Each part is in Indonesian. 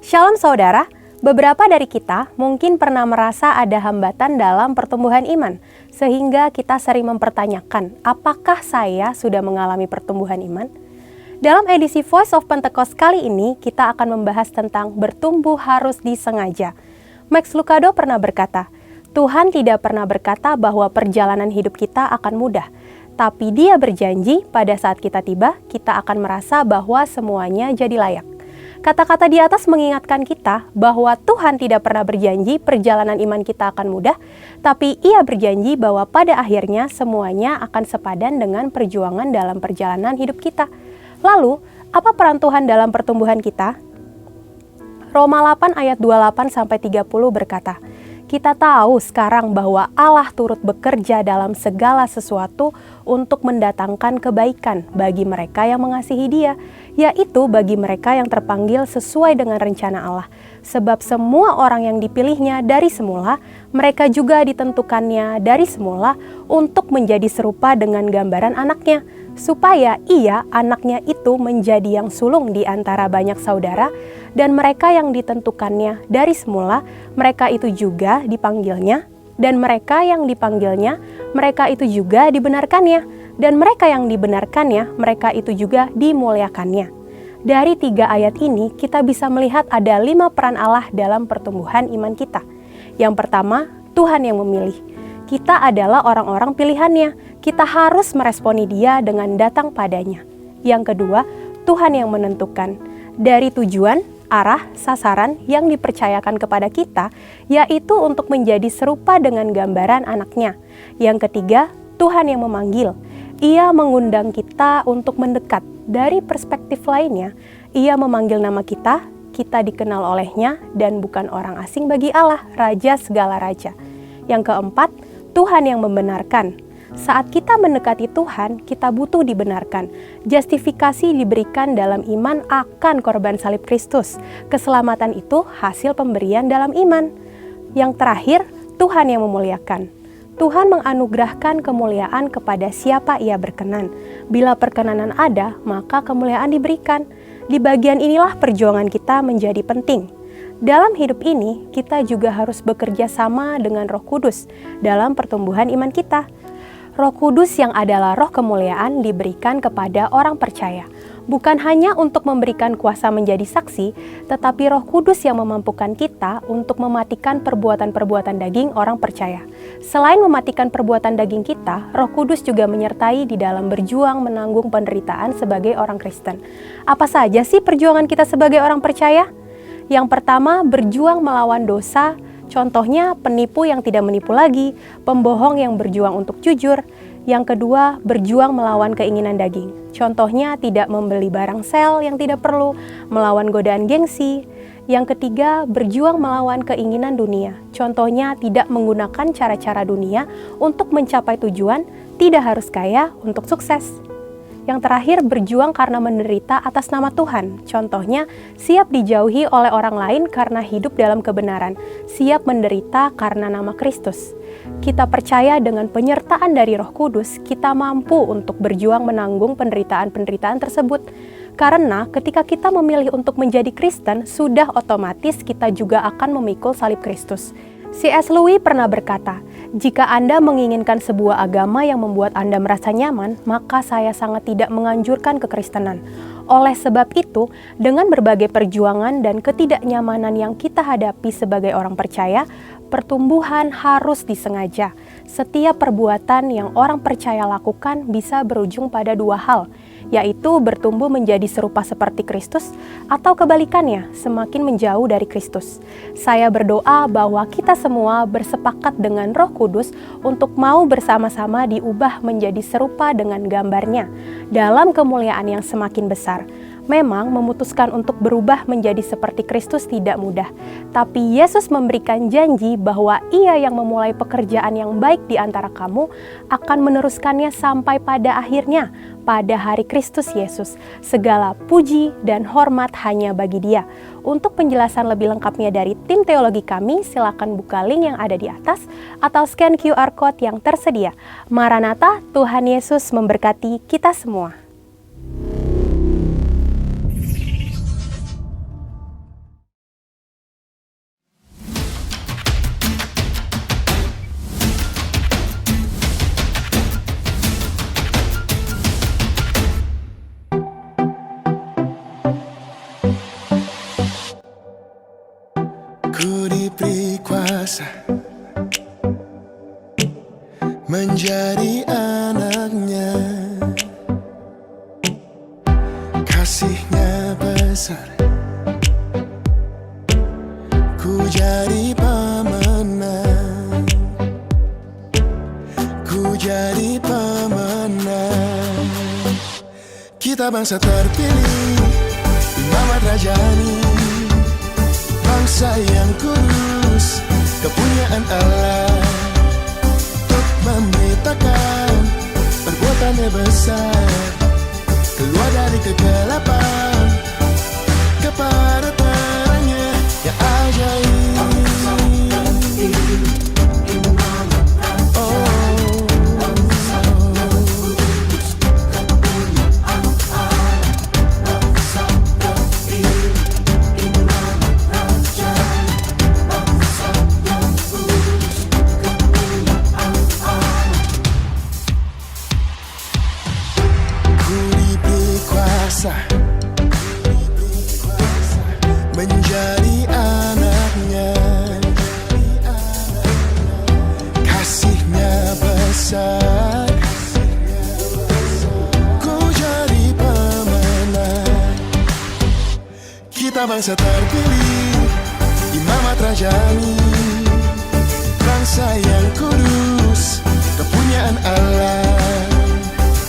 Shalom saudara, beberapa dari kita mungkin pernah merasa ada hambatan dalam pertumbuhan iman, sehingga kita sering mempertanyakan, apakah saya sudah mengalami pertumbuhan iman? Dalam edisi Voice of Pentecost kali ini, kita akan membahas tentang bertumbuh harus disengaja. Max Lucado pernah berkata, Tuhan tidak pernah berkata bahwa perjalanan hidup kita akan mudah, tapi Dia berjanji pada saat kita tiba, kita akan merasa bahwa semuanya jadi layak. Kata-kata di atas mengingatkan kita bahwa Tuhan tidak pernah berjanji perjalanan iman kita akan mudah, tapi Ia berjanji bahwa pada akhirnya semuanya akan sepadan dengan perjuangan dalam perjalanan hidup kita. Lalu, apa peran Tuhan dalam pertumbuhan kita? Roma 8 ayat 28-30 berkata, kita tahu sekarang bahwa Allah turut bekerja dalam segala sesuatu untuk mendatangkan kebaikan bagi mereka yang mengasihi Dia, yaitu bagi mereka yang terpanggil sesuai dengan rencana Allah. Sebab semua orang yang dipilihnya dari semula, mereka juga ditentukannya dari semula untuk menjadi serupa dengan gambaran anaknya, supaya ia, anaknya itu menjadi yang sulung di antara banyak saudara, dan mereka yang ditentukannya dari semula, mereka itu juga dipanggilnya, dan mereka yang dipanggilnya, mereka itu juga dibenarkannya, dan mereka yang dibenarkannya, mereka itu juga dimuliakannya. Dari 3 ayat ini, kita bisa melihat ada 5 peran Allah dalam pertumbuhan iman kita. Yang pertama, Tuhan yang memilih. Kita adalah orang-orang pilihannya. Kita harus meresponi Dia dengan datang padanya. Yang kedua, Tuhan yang menentukan. Dari tujuan, arah, sasaran yang dipercayakan kepada kita, yaitu untuk menjadi serupa dengan gambaran anaknya. Yang ketiga, Tuhan yang memanggil. Ia mengundang kita untuk mendekat. Dari perspektif lainnya, Ia memanggil nama kita, kita dikenal olehnya, dan bukan orang asing bagi Allah, Raja segala raja. Yang keempat, Tuhan yang membenarkan. Saat kita mendekati Tuhan, kita butuh dibenarkan. Justifikasi diberikan dalam iman akan korban salib Kristus. Keselamatan itu hasil pemberian dalam iman. Yang terakhir, Tuhan yang memuliakan. Tuhan menganugerahkan kemuliaan kepada siapa Ia berkenan. Bila perkenanan ada, maka kemuliaan diberikan. Di bagian inilah perjuangan kita menjadi penting. Dalam hidup ini, kita juga harus bekerja sama dengan Roh Kudus dalam pertumbuhan iman kita. Roh Kudus yang adalah roh kemuliaan diberikan kepada orang percaya. Bukan hanya untuk memberikan kuasa menjadi saksi, tetapi Roh Kudus yang memampukan kita untuk mematikan perbuatan-perbuatan daging orang percaya. Selain mematikan perbuatan daging kita, Roh Kudus juga menyertai di dalam berjuang menanggung penderitaan sebagai orang Kristen. Apa saja sih perjuangan kita sebagai orang percaya? Yang pertama, berjuang melawan dosa. Contohnya, penipu yang tidak menipu lagi, pembohong yang berjuang untuk jujur. Yang kedua, berjuang melawan keinginan daging. Contohnya, tidak membeli barang sel yang tidak perlu, melawan godaan gengsi. Yang ketiga, berjuang melawan keinginan dunia. Contohnya, tidak menggunakan cara-cara dunia untuk mencapai tujuan, tidak harus kaya untuk sukses. Yang terakhir, berjuang karena menderita atas nama Tuhan. Contohnya, siap dijauhi oleh orang lain karena hidup dalam kebenaran. Siap menderita karena nama Kristus. Kita percaya dengan penyertaan dari Roh Kudus, kita mampu untuk berjuang menanggung penderitaan-penderitaan tersebut. Karena ketika kita memilih untuk menjadi Kristen, sudah otomatis kita juga akan memikul salib Kristus. C.S. Lewis pernah berkata, jika Anda menginginkan sebuah agama yang membuat Anda merasa nyaman, maka saya sangat tidak menganjurkan kekristenan. Oleh sebab itu, dengan berbagai perjuangan dan ketidaknyamanan yang kita hadapi sebagai orang percaya, pertumbuhan harus disengaja. Setiap perbuatan yang orang percaya lakukan bisa berujung pada 2 hal, yaitu bertumbuh menjadi serupa seperti Kristus atau kebalikannya, semakin menjauh dari Kristus. Saya berdoa bahwa kita semua bersepakat dengan Roh Kudus untuk mau bersama-sama diubah menjadi serupa dengan gambarnya dalam kemuliaan yang semakin besar. Memang memutuskan untuk berubah menjadi seperti Kristus tidak mudah, tapi Yesus memberikan janji bahwa Ia yang memulai pekerjaan yang baik di antara kamu akan meneruskannya sampai pada akhirnya, pada hari Kristus Yesus. Segala puji dan hormat hanya bagi Dia. Untuk penjelasan lebih lengkapnya dari tim teologi kami, silakan buka link yang ada di atas atau scan QR Code yang tersedia. Maranatha, Tuhan Yesus memberkati kita semua. dewasa, menjadi anaknya. Kasihnya besar, ku jadi pemenang, ku jadi pemenang. Kita bangsa terpilih, Imamat Rajani, bangsa yang kudus, kepunyaan Allah, untuk memberitakan perbuatannya besar, keluar dari kegelapan kepada terangnya yang ajaib. Menjadi anaknya, kasihnya besar, ku jadi pemenang. Kita bangsa terpilih, Imamat Rajani, bangsa yang kudus, kepunyaan Allah,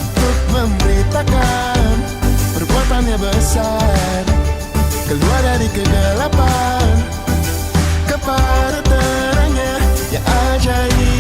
untuk memberitakan perbuatannya besar, keluar dari kegelapan kepada terangnya yang ajaib.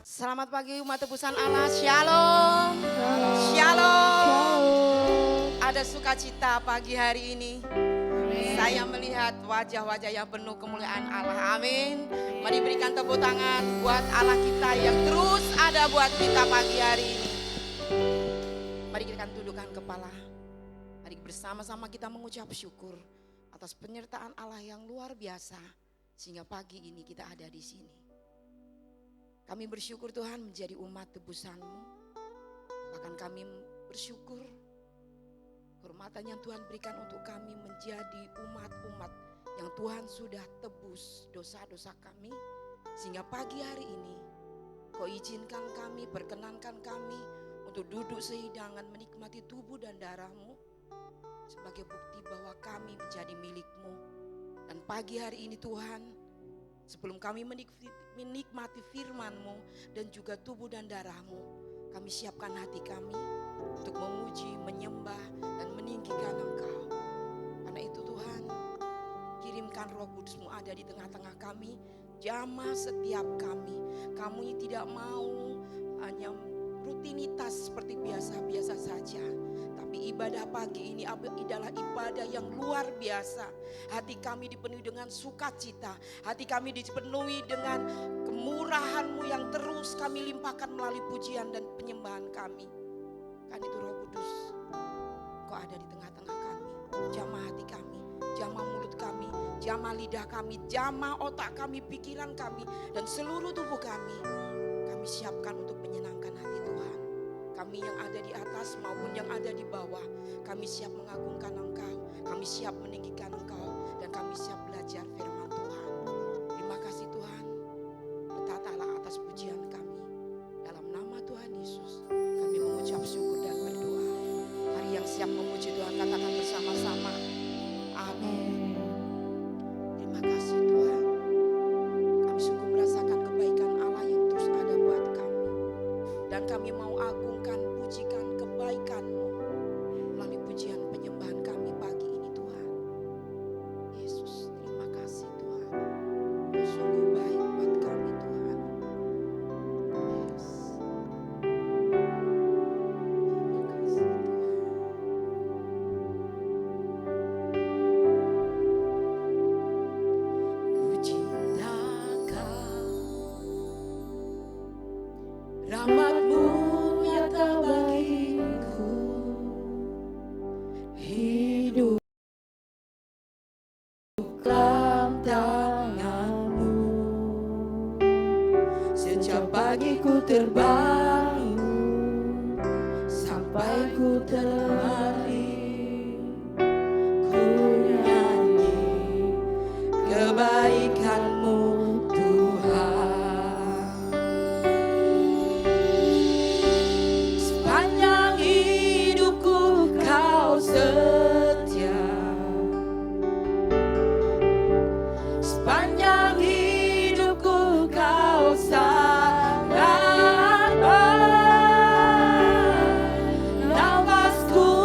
Selamat pagi umat tebusan Allah, Shalom. Shalom. Ada sukacita pagi hari ini. Saya melihat wajah-wajah yang penuh kemuliaan Allah, amin. Mari berikan tepuk tangan buat Allah kita yang terus ada buat kita pagi hari ini. Mari kita tundukkan kepala. Mari bersama-sama kita mengucap syukur atas penyertaan Allah yang luar biasa. Sehingga pagi ini kita ada di sini. Kami bersyukur Tuhan menjadi umat tebusan-Mu. Bahkan kami bersyukur kehormatan yang Tuhan berikan untuk kami menjadi umat-umat yang Tuhan sudah tebus dosa-dosa kami. Sehingga pagi hari ini Kau izinkan kami, perkenankan kami untuk duduk sehidangan menikmati tubuh dan darah-Mu sebagai bukti bahwa kami menjadi milik-Mu. Dan pagi hari ini Tuhan, sebelum kami menikmati firman-Mu dan juga tubuh dan darah-Mu, kami siapkan hati kami untuk memuji, menyembah, dan meninggikan Engkau. Karena itu Tuhan, kirimkan Roh Kudus-Mu ada di tengah-tengah kami, jamah setiap kami. Kami tidak mau hanya rutinitas seperti biasa-biasa saja. Tapi ibadah pagi ini adalah ibadah yang luar biasa. Hati kami dipenuhi dengan sukacita. Hati kami dipenuhi dengan kemurahan-Mu yang terus kami limpahkan melalui pujian dan penyembahan kami. Kan itu Roh Kudus, Kau ada di tengah-tengah kami. Jamah hati kami, jamah mulut kami, jamah lidah kami, jamah otak kami, pikiran kami, dan seluruh tubuh kami. Kami siapkan untuk menyenangkan hati Tuhan. Kami yang ada di atas maupun yang ada di bawah, kami siap mengagungkan Engkau, kami siap meninggikan Engkau, dan kami siap belajar firman Tuhan. Terima kasih Tuhan, bertatalah atas pujian kami. Dalam nama Tuhan Yesus, kami mengucap syukur dan berdoa. Mari yang siap memuji Tuhan katakan bersama-sama, amin. Terima kasih Tuhan. Kami sungguh merasakan kebaikan Allah yang terus ada buat kami. dalam tanganmu. Setiap pagi ku terbangun sampai ku terlari, ku nyanyi kebaikan-Mu Tuhan. Sepanjang hidupku Kau setia, sepanjang hidupku Kau sangat baik. Nafasku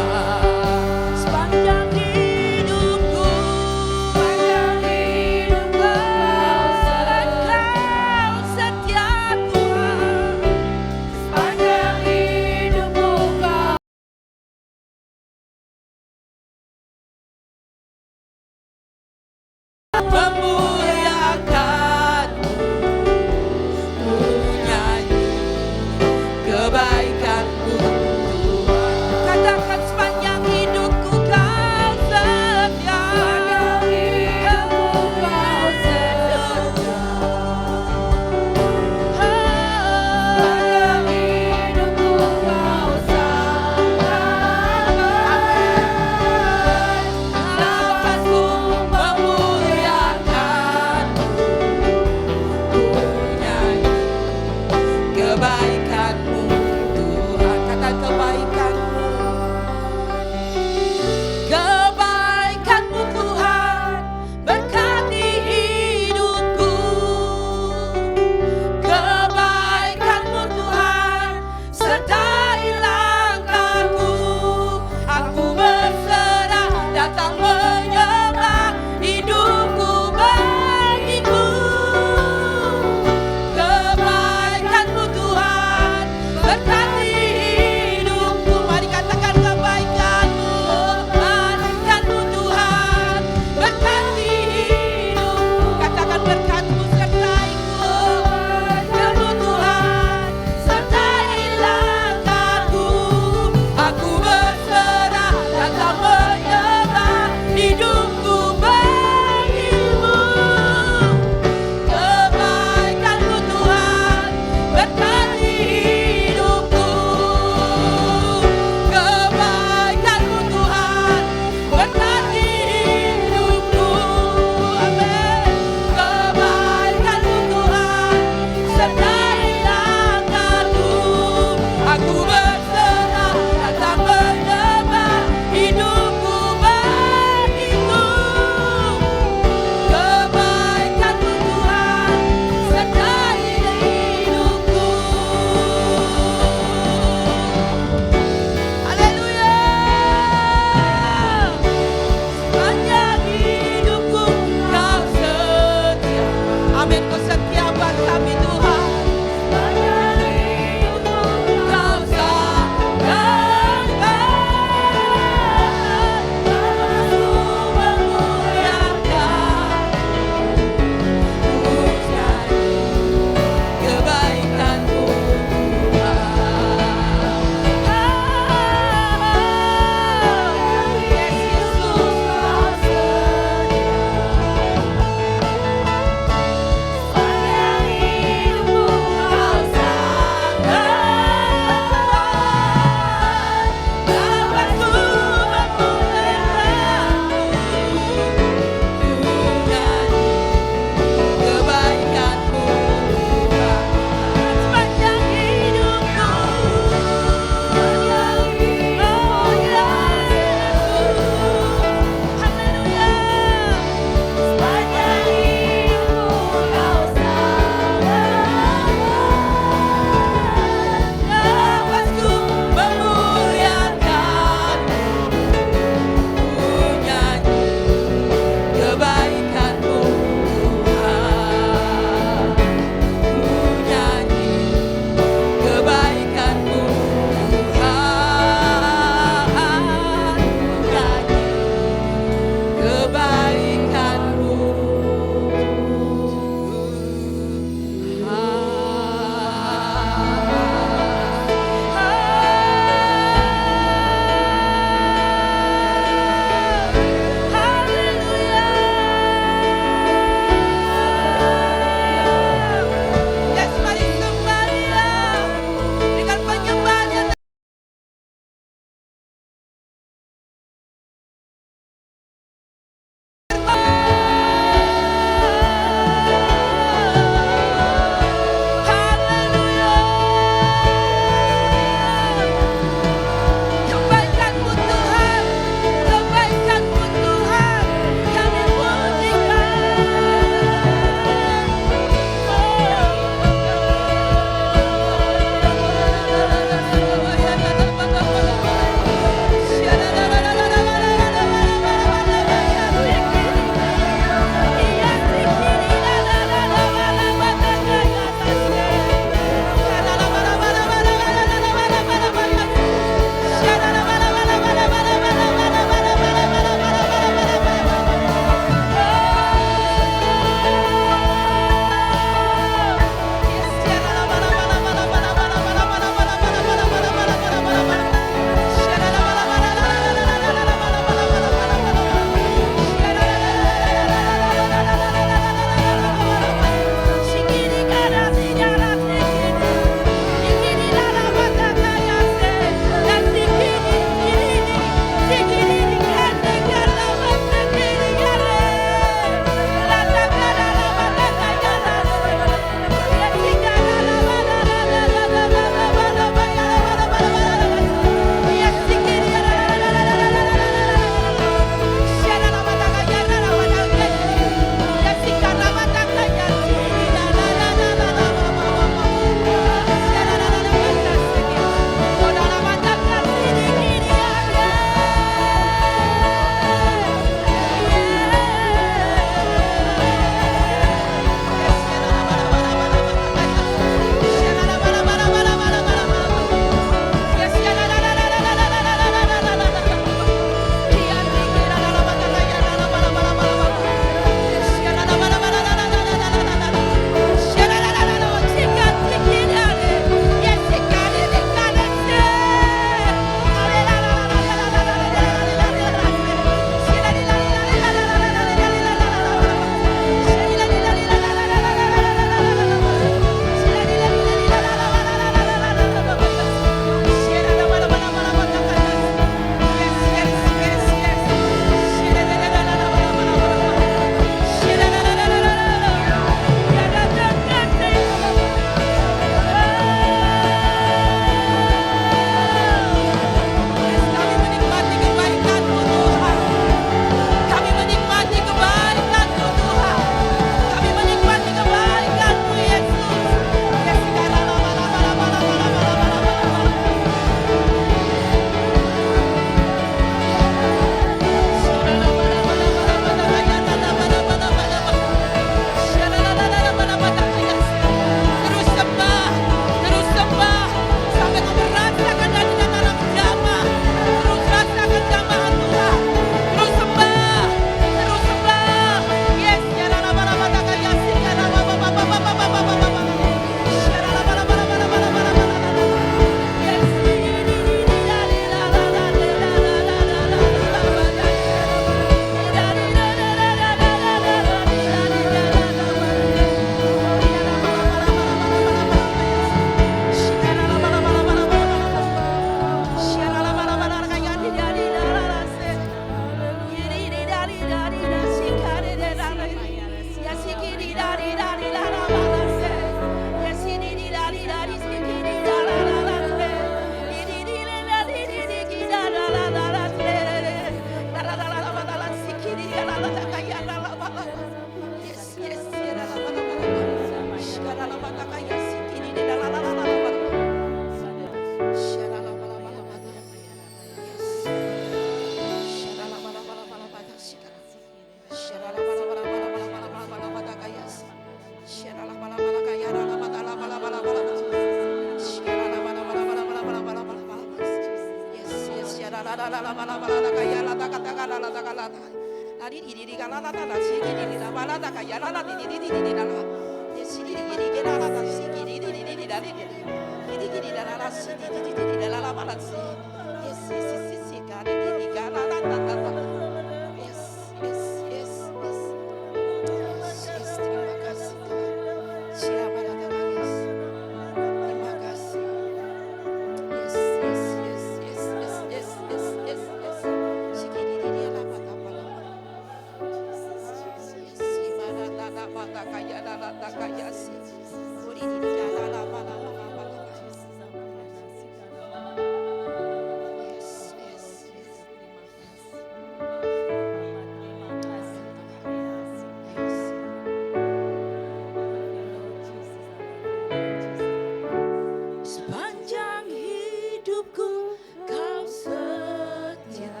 Sepanjang hidupku kau setia.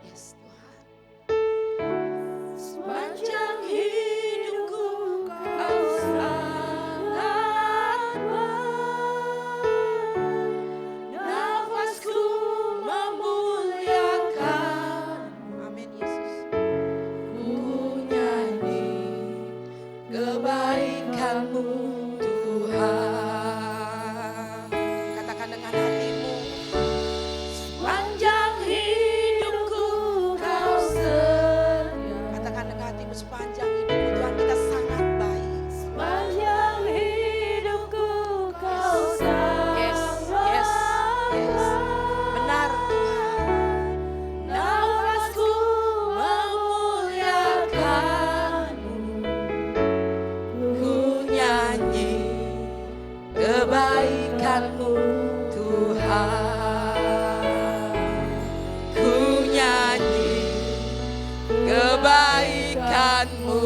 Yes Tuhan. Sepanjang hidupku kau sangat baik. Nafasku memuliakan. Amin Yesus. Ku nyanyi kebaikanmu Tuhan. Katakan dengan hatimu. Sepanjang hidupku kau setia. Katakan dengan hatimu, sepanjang hidupmu Tuhan kita sangat baik. Sepanjang hidupku kau sangat Yes, yes, yes. Benar Tuhan. Nafasku memuliakanmu. Ku nyanyi kebaikanmu Tuhan. Ku nyanyi kebaikanmu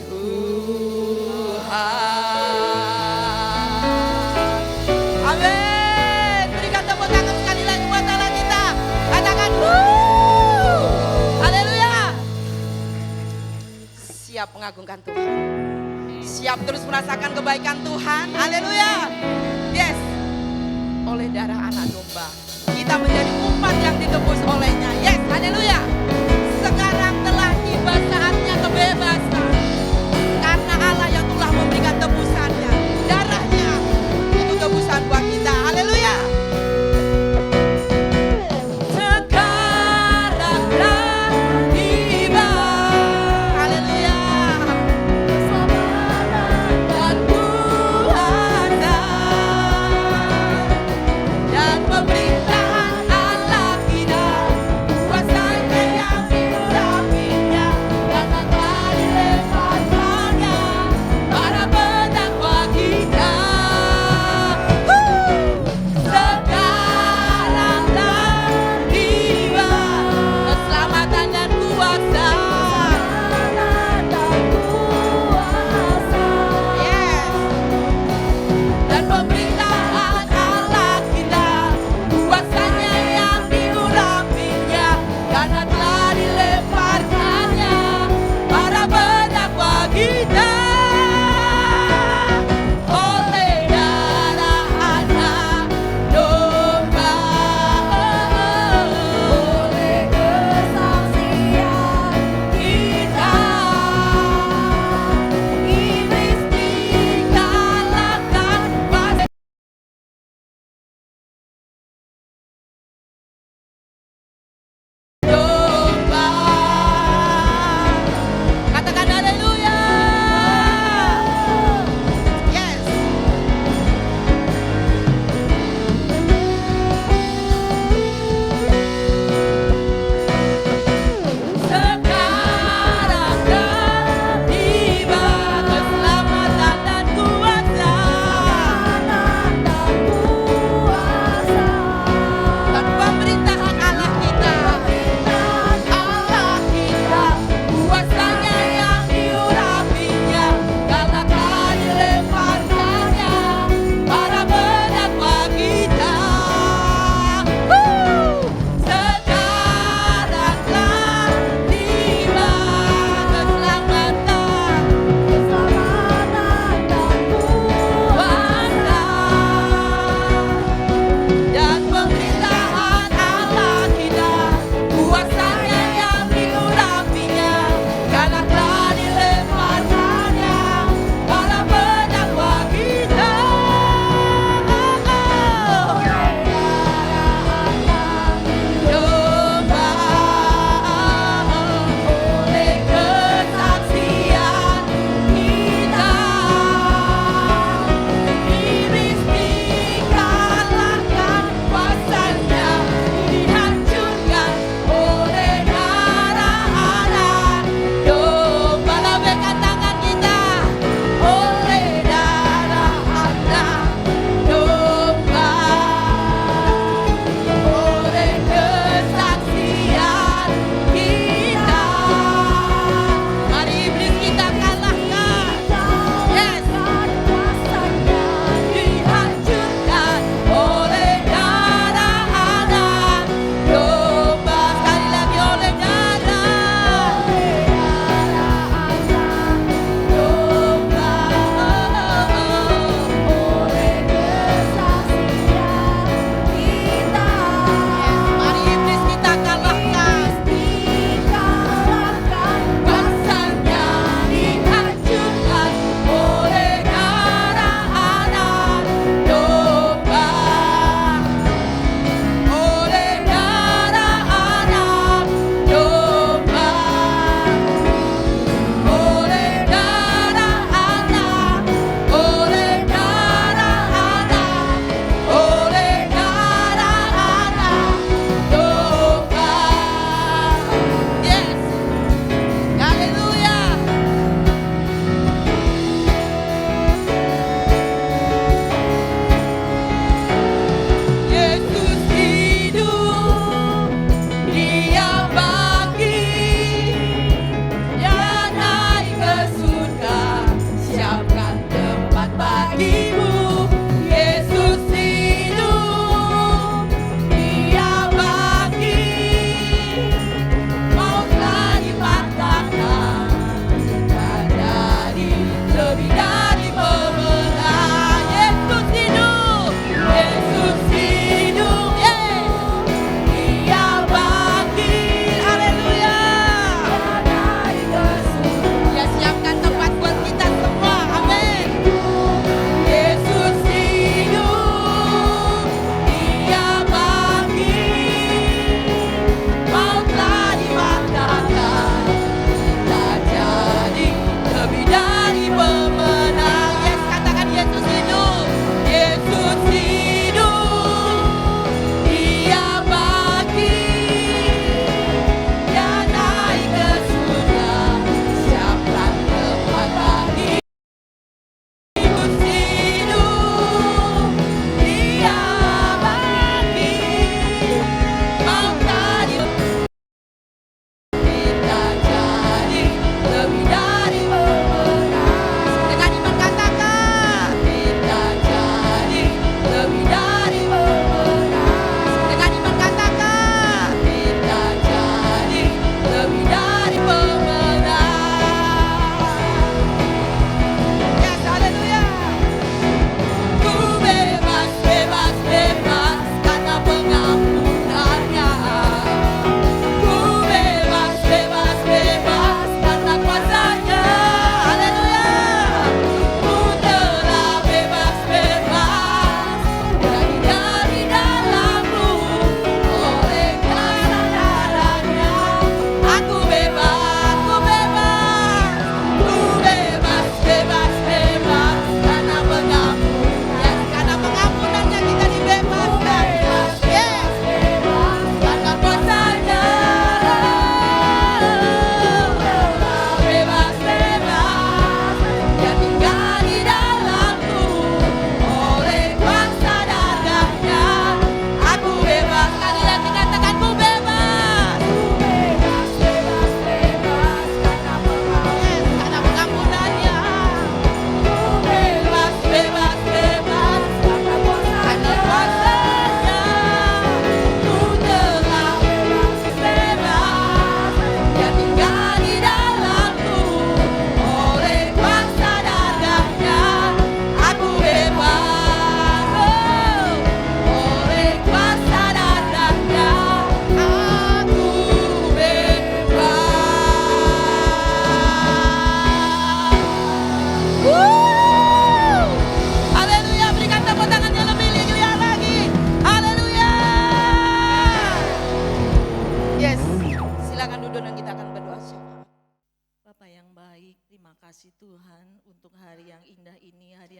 Tuhan. Amin. Berikan tepuk tangan sekali lagi buat Allah kita. Katakan wuh. Haleluya. Siap mengagungkan Tuhan. Siap terus merasakan kebaikan Tuhan. Haleluya. Yes. Oleh darah anak domba kita menjadi umat yang ditebus olehnya. Yes. Haleluya. Sekarang telah tiba saatnya kebebasan. Karena Allah yang telah memberikan tebusannya. Darahnya untuk tebusan buat kita. Haleluya. Sekarang telah tiba Haleluya. dan kuasa dan pemerintahan Allah kita, kuasanya yang diurapinya, karena telah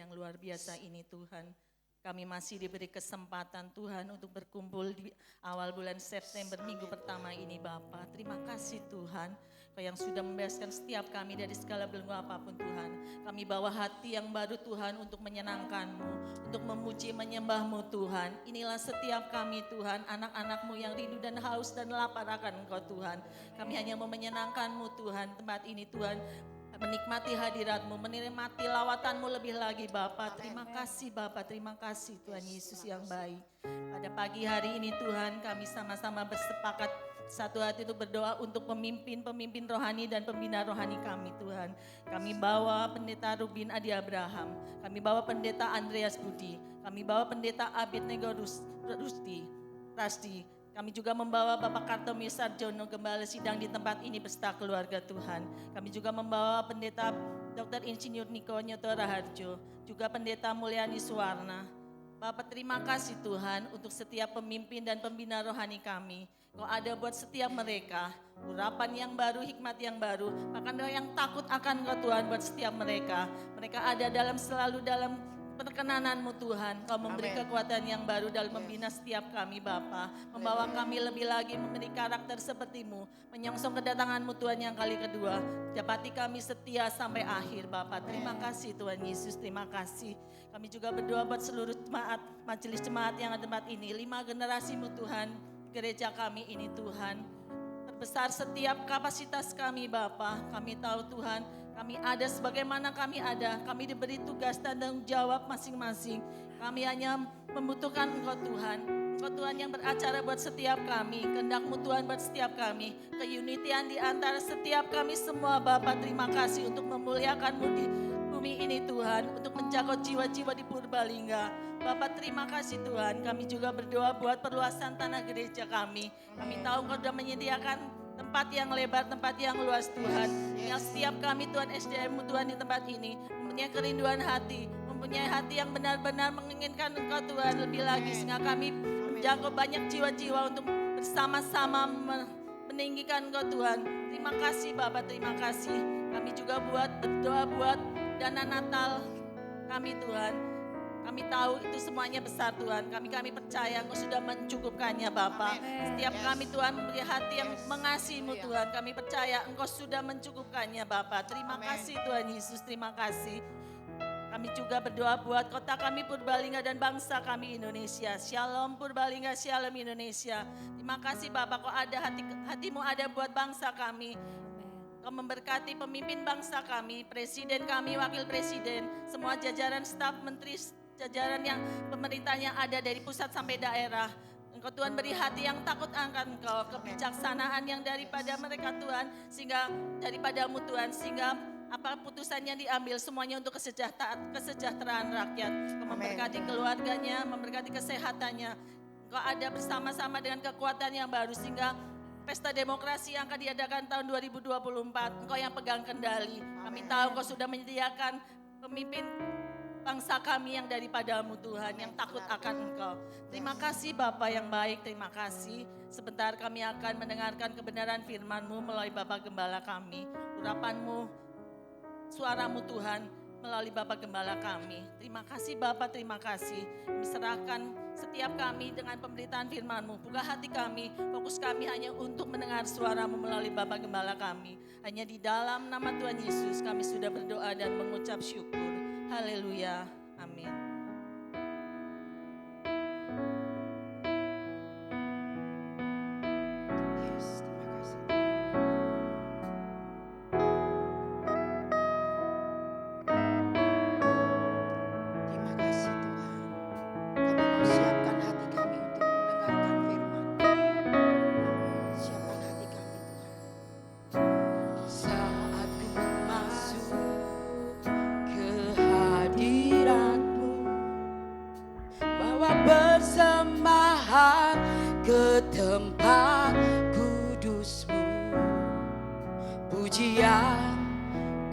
yang luar biasa ini Tuhan. Kami masih diberi kesempatan Tuhan untuk berkumpul di awal bulan September minggu pertama ini Bapa. Terima kasih Tuhan, Kau yang sudah membebaskan setiap kami dari segala belenggu apapun Tuhan. Kami bawa hati yang baru Tuhan untuk menyenangkan-Mu, untuk memuji menyembah-Mu Tuhan. Inilah setiap kami Tuhan, anak-anak-Mu yang rindu dan haus dan lapar akan Engkau Tuhan. Kami hanya mau menyenangkan-Mu Tuhan, tempat ini Tuhan. Menikmati hadirat-Mu, menikmati lawatan-Mu lebih lagi Bapa. Terima kasih Bapa, terima kasih Tuhan Yesus yang baik. Pada pagi hari ini Tuhan, kami sama-sama bersepakat satu hati itu berdoa untuk pemimpin rohani dan pembina rohani kami Tuhan. Kami bawa pendeta Rubin Adi Abraham, kami bawa pendeta Andreas Budi, kami bawa pendeta Abednego Rusdi. Kami juga membawa Bapak Kartomi Sarjono Gembala sidang di tempat ini beserta keluarga Tuhan. Kami juga membawa pendeta Dr. Insinyur Niko Nyoto Raharjo, juga pendeta Mulyani Suwarna. Bapak terima kasih Tuhan untuk setiap pemimpin dan pembina rohani kami. Kau ada buat setiap mereka, urapan yang baru, hikmat yang baru, bahkan yang takut akan Kau Tuhan buat setiap mereka. Mereka ada selalu dalam perkenanan-Mu Tuhan, Kau memberi kekuatan yang baru dalam membina setiap kami Bapa, membawa kami lebih lagi memiliki karakter seperti-Mu, menyongsong kedatangan-Mu Tuhan yang kali kedua, dapati kami setia sampai akhir Bapa. Terima kasih Tuhan Yesus, terima kasih. Kami juga berdoa buat seluruh jemaat, majelis jemaat yang ada di tempat ini, 5 generasi-Mu Tuhan, gereja kami ini Tuhan. Terbesar setiap kapasitas kami Bapa, kami tahu Tuhan, kami ada sebagaimana kami ada, kami diberi tugas dan tanggung jawab masing-masing. Kami hanya membutuhkan Engkau Tuhan. Engkau Tuhan yang beracara buat setiap kami, kehendak-Mu Tuhan buat setiap kami. Keunitian di antara setiap kami semua Bapa, terima kasih untuk memuliakan-Mu di bumi ini Tuhan, untuk menjaga jiwa-jiwa di Purbalingga. Bapak terima kasih Tuhan, kami juga berdoa buat perluasan tanah gereja kami. Kami tahu Engkau sudah menyediakan tempat yang lebar, tempat yang luas Tuhan. Yang setiap kami Tuhan SDM-Mu Tuhan di tempat ini mempunyai kerinduan hati, mempunyai hati yang benar-benar menginginkan Engkau Tuhan lebih lagi. Sehingga kami menjangkau banyak jiwa-jiwa untuk bersama-sama meninggikan Engkau Tuhan. Terima kasih Bapak, terima kasih. Kami juga berdoa buat dana Natal kami Tuhan. Kami tahu itu semuanya besar Tuhan. Kami percaya Engkau sudah mencukupkannya Bapa. Setiap kami Tuhan beri hati yang mengasihi-Mu Tuhan. Kami percaya Engkau sudah mencukupkannya Bapa. Terima kasih Tuhan Yesus, terima kasih. Kami juga berdoa buat kota kami Purbalingga dan bangsa kami Indonesia. Shalom Purbalingga, shalom Indonesia. Terima kasih Bapa, Kau ada hati-Mu ada buat bangsa kami. Kau memberkati pemimpin bangsa kami, presiden kami, wakil presiden, semua jajaran staf menteri, jajaran yang pemerintahnya ada dari pusat sampai daerah. Engkau Tuhan beri hati yang takut akan Engkau, kebijaksanaan yang daripada mereka Tuhan, sehingga daripada-Mu Tuhan, sehingga apa putusannya diambil semuanya untuk kesejahteraan rakyat. Engkau memberkati keluarganya, memberkati kesehatannya. Engkau ada bersama-sama dengan kekuatan yang baru sehingga pesta demokrasi yang akan diadakan tahun 2024, Engkau yang pegang kendali. Kami tahu Engkau sudah menyediakan pemimpin bangsa kami yang daripada-Mu Tuhan, yang takut akan Engkau. Terima kasih Bapa yang baik, terima kasih. Sebentar kami akan mendengarkan kebenaran firman-Mu melalui Bapak Gembala kami. Urapan-Mu, suara-Mu Tuhan melalui Bapak Gembala kami. Terima kasih Bapak, terima kasih. Kami serahkan setiap kami dengan pemberitaan firman-Mu. Buka hati kami, fokus kami hanya untuk mendengar suara-Mu melalui Bapak Gembala kami. Hanya di dalam nama Tuhan Yesus kami sudah berdoa dan mengucap syukur. Haleluya, amin. Yes, terima kasih. Terima kasih Tuhan. Kami mau siapkan hati kami untuk mendengarkan firman. Siapkan hati kami Tuhan. Saat ku masuk ke hadirat-Mu, bawa persembahan ke tempat kudus-Mu. Pujian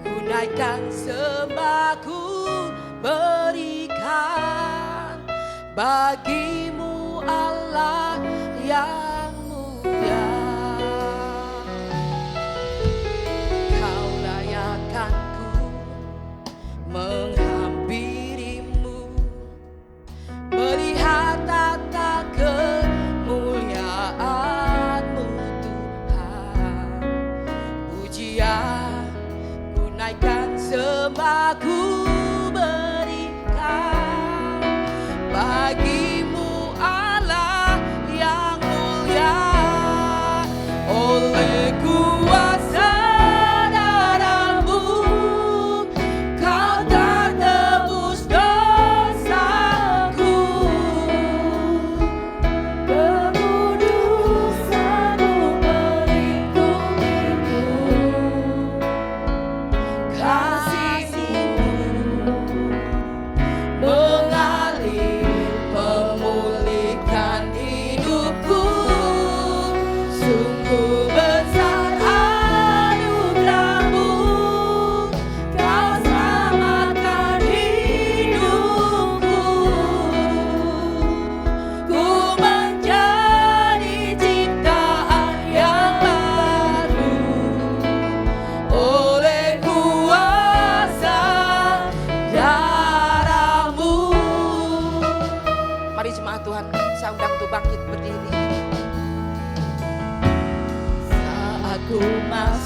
ku naikkan, sembah ku berikan bagi-Mu Allah yang mulia. Kau layakkan ku menghampiri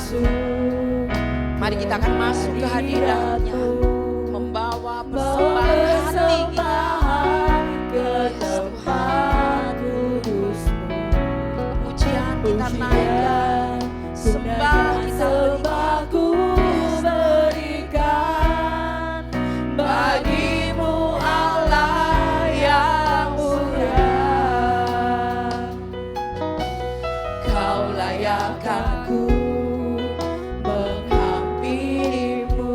Mari kita akan masuk ke hadiratnya, membawa persembahan hati kita ke tempat kudus-Mu. Pujian kita naikkan, sembah kita berikan bagimu Allah yang mulia. Kau layak aku menghampirimu,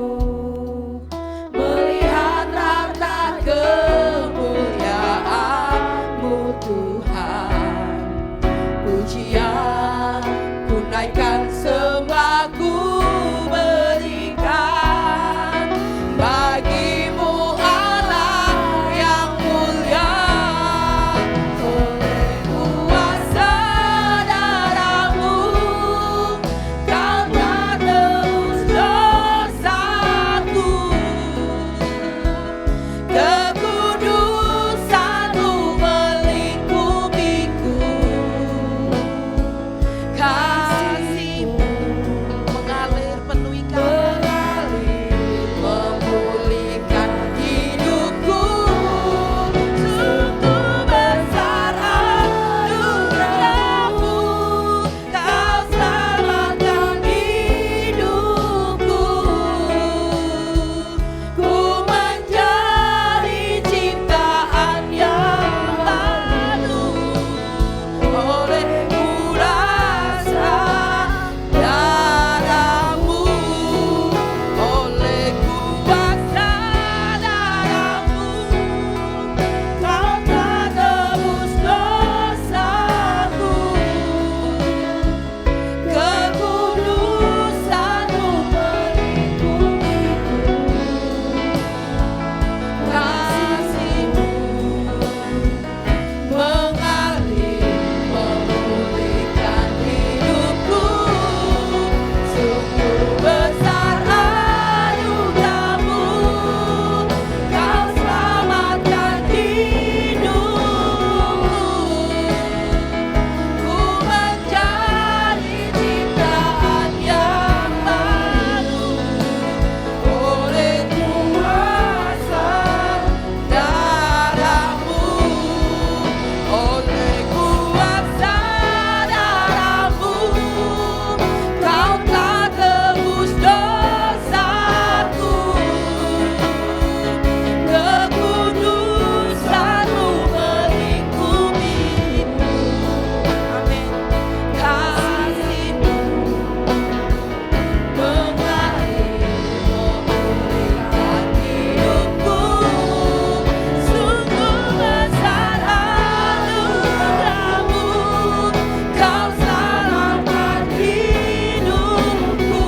melihat tata kemuliaan-Mu Tuhan. Pujian ku naikkan, sembah ku berikan bagimu Allah yang mulia. Oleh kuasa darah-Mu Kau telah tebus dosaku, kekudusan-Mu melingkupiku. Kasih-Mu mengalir penuhi kami, memulihkan hidupku. Sungguh besar anugerah-Mu, Kau selamatkan hidupku. Ku menjadi ciptaan yang baru oleh kuasa darah-Mu, oleh kuasa darah-Mu Kau telah tebus dosaku, kekudusan-Mu melingkupiku. Kasih-Mu mengalir, memulihkan hidupku. Sungguh besar anugerah-Mu, Kau selamatkan hidupku. Ku menjadi ciptaan yang baru oleh kuasa darah-Mu, oleh kuasa darah-Mu Kau telah tebus dosaku, kekudusan-Mu melingkupiku. Amin. Kasih-Mu mengalir, memulihkan hidupku. Sungguh besar anugerah-Mu, Kau selamatkan hidupku.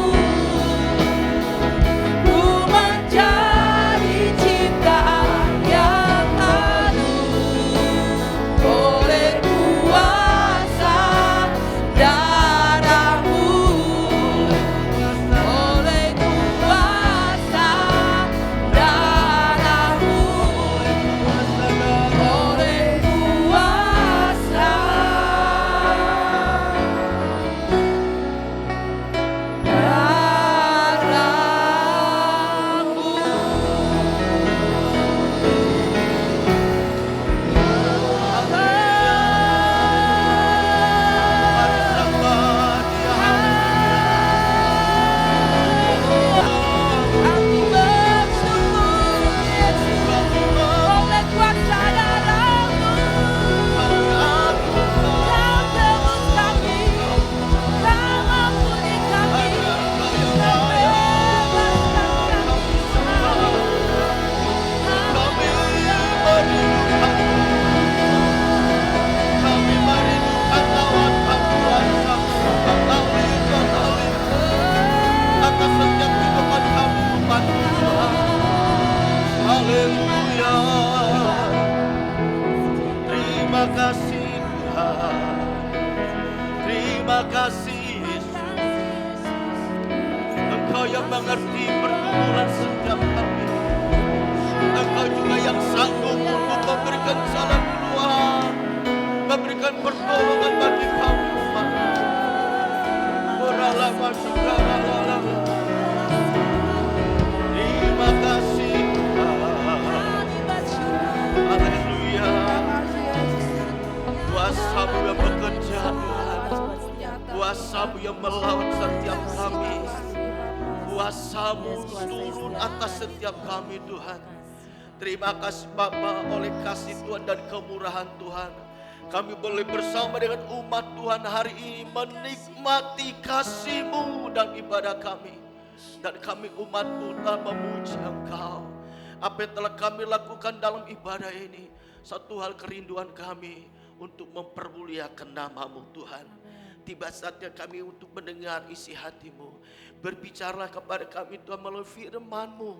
Ku menjadi ciptaan yang baru oleh kuasa darah-Mu, oleh kuasa darah-Mu, oleh kuasa Aku bersyukur Yesus, oleh kuasa darah-Mu Kau tebus kami, Kau ampuni kami, Kau bebaskan kami. Kami merindukan tawaran kuasa atas setiap kehidupan kami umat Tuhan. Haleluya. Terima kasih Tuhan, terima kasih Yesus. Engkau yang mengerti pergumulan setiap kami. Engkau juga yang sanggup untuk memberikan jalan keluar, memberikan pertolongan bagi kami umat. Beralama juga Haleluya. Kuasa-Mu yang bekerja Tuhan. Kuasa-Mu yang melawan setiap kami. Kuasa-Mu turun atas setiap kami Tuhan. Terima kasih Bapa, oleh kasih Tuhan dan kemurahan Tuhan, kami boleh bersama dengan umat Tuhan hari ini menikmati kasih-Mu dan ibadah kami. Dan kami umat-Mu telah memuji Engkau. Apa yang telah kami lakukan dalam ibadah ini, satu hal kerinduan kami untuk mempermuliakan nama-Mu Tuhan. Tiba saatnya kami untuk mendengar isi hati-Mu. Berbicara kepada kami Tuhan melalui firman-Mu,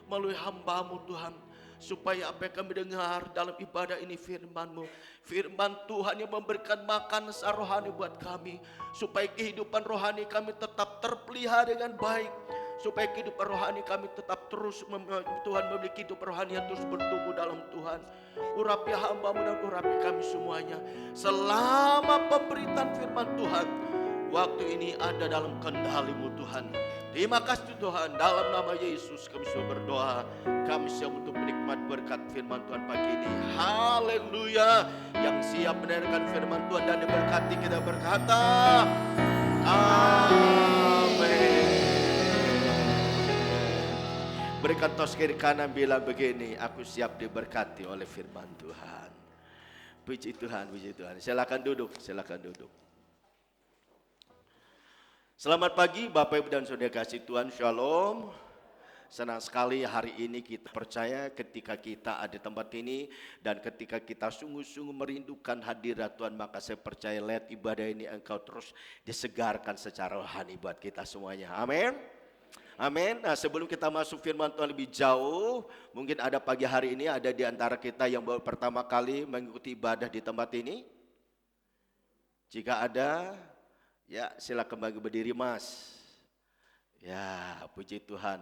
melalui hamba-Mu Tuhan. Supaya apa yang kami dengar dalam ibadah ini firman-Mu, firman Tuhan yang memberikan makan secara rohani buat kami. Supaya kehidupan rohani kami tetap terpelihara dengan baik. Supaya kehidupan rohani kami tetap terus Tuhan memiliki kehidupan rohani yang terus bertumbuh dalam Tuhan. Urapi hamba-Mu dan urapi kami semuanya. Selama pemberitaan firman Tuhan, waktu ini ada dalam kendali-Mu Tuhan. Terima kasih Tuhan, dalam nama Yesus kami sudah berdoa. Kami siap untuk menikmati berkat firman Tuhan pagi ini. Haleluya. Yang siap mendengarkan firman Tuhan dan diberkati, kita berkata amin. Berikan tos kiri kanan, bilang begini, aku siap diberkati oleh firman Tuhan. Puji Tuhan, puji Tuhan. Silakan duduk, silakan duduk. Selamat pagi Bapak Ibu dan Saudara kasih Tuhan, Shalom. Senang sekali hari ini kita percaya ketika kita ada di tempat ini dan ketika kita sungguh-sungguh merindukan hadirat Tuhan, maka saya percaya lihat ibadah ini engkau terus disegarkan secara rohani buat kita semuanya. Amin. Amin. Nah, sebelum kita masuk firman Tuhan lebih jauh, mungkin ada pagi hari ini ada di antara kita yang baru pertama kali mengikuti ibadah di tempat ini. Jika ada, ya, silakan bagi berdiri Mas. Ya, puji Tuhan.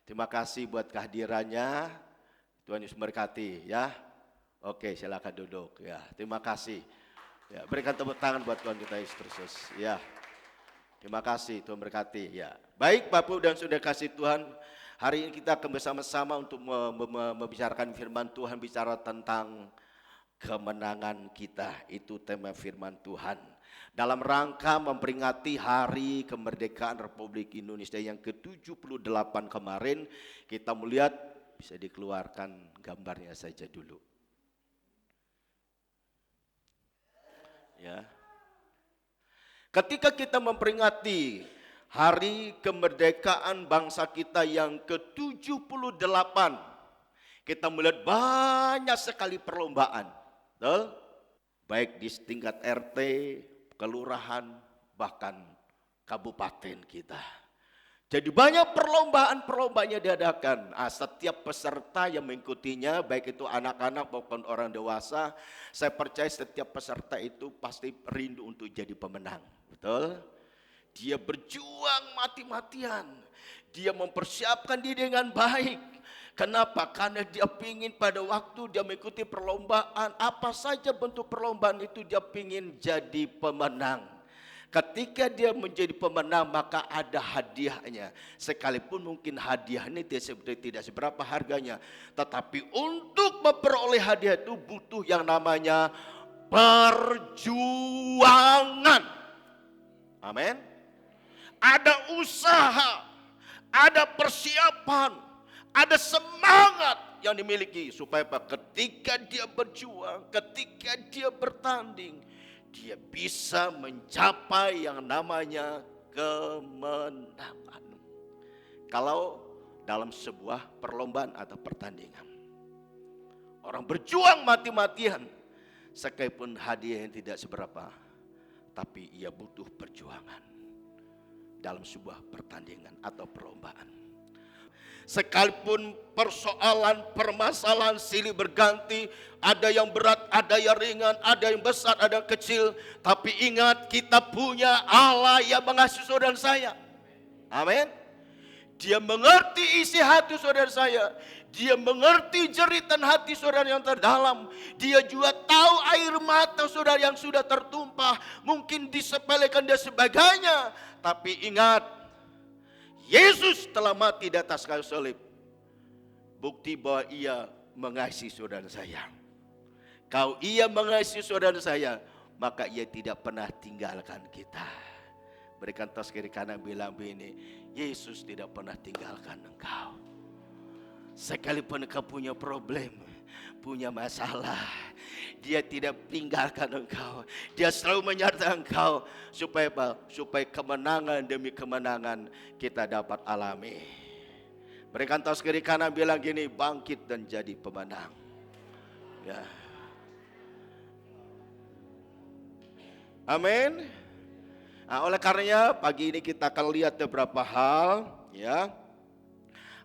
Terima kasih buat kehadirannya. Tuhan Yesus memberkati ya. Oke, silakan duduk ya. Terima kasih. Ya, berikan tepuk tangan buat Tuhan kita Yesus Kristus. Ya. Terima kasih, Tuhan berkati ya. Baik Bapak dan Saudara kasih Tuhan, hari ini kita akan bersama-sama untuk membicarakan firman Tuhan, bicara tentang kemenangan kita. Itu tema firman Tuhan. Dalam rangka memperingati hari kemerdekaan Republik Indonesia yang ke-78 kemarin, kita melihat, bisa dikeluarkan gambarnya saja dulu. Ya. Ketika kita memperingati hari kemerdekaan bangsa kita yang ke-78, kita melihat banyak sekali perlombaan. Betul? Baik di tingkat RT, kelurahan, bahkan kabupaten kita. Jadi banyak perlombaan yang diadakan. Setiap peserta yang mengikutinya, baik itu anak-anak maupun orang dewasa, saya percaya setiap peserta itu pasti rindu untuk jadi pemenang. Betul? Dia berjuang mati-matian. Dia mempersiapkan diri dengan baik. Kenapa? Karena dia ingin pada waktu dia mengikuti perlombaan, apa saja bentuk perlombaan itu dia ingin jadi pemenang. Ketika dia menjadi pemenang maka ada hadiahnya. Sekalipun mungkin hadiah ini tidak seberapa harganya. Tetapi untuk memperoleh hadiah itu butuh yang namanya perjuangan. Amin. Ada usaha, ada persiapan. Ada semangat yang dimiliki supaya ketika dia berjuang, ketika dia bertanding, dia bisa mencapai yang namanya kemenangan. Kalau dalam sebuah perlombaan atau pertandingan, orang berjuang mati-matian, sekalipun hadiah yang tidak seberapa, tapi ia butuh perjuangan dalam sebuah pertandingan atau perlombaan. Sekalipun persoalan, permasalahan silih berganti, ada yang berat, ada yang ringan, ada yang besar, ada yang kecil. Tapi ingat, kita punya Allah yang mengasihi saudara saya. Amin. Dia mengerti isi hati saudara saya. Dia mengerti jeritan hati saudara yang terdalam. Dia juga tahu air mata saudara yang sudah tertumpah. Mungkin disepelekan dan sebagainya. Tapi ingat, Yesus telah mati di atas kayu salib. Bukti bahwa ia mengasihi saudara saya. Kau ia mengasihi saudara saya, maka ia tidak pernah tinggalkan kita. Berikan tos kiri kanan bilang begini, Yesus tidak pernah tinggalkan engkau. Sekalipun engkau punya problem, punya masalah, Dia tidak tinggalkan engkau. Dia selalu menyertai engkau. Supaya apa? Supaya kemenangan demi kemenangan kita dapat alami. Berikan tos kiri kanan bilang gini, bangkit dan jadi pemenang. Ya. Amin. Nah, oleh karenanya pagi ini kita akan lihat beberapa hal, ya.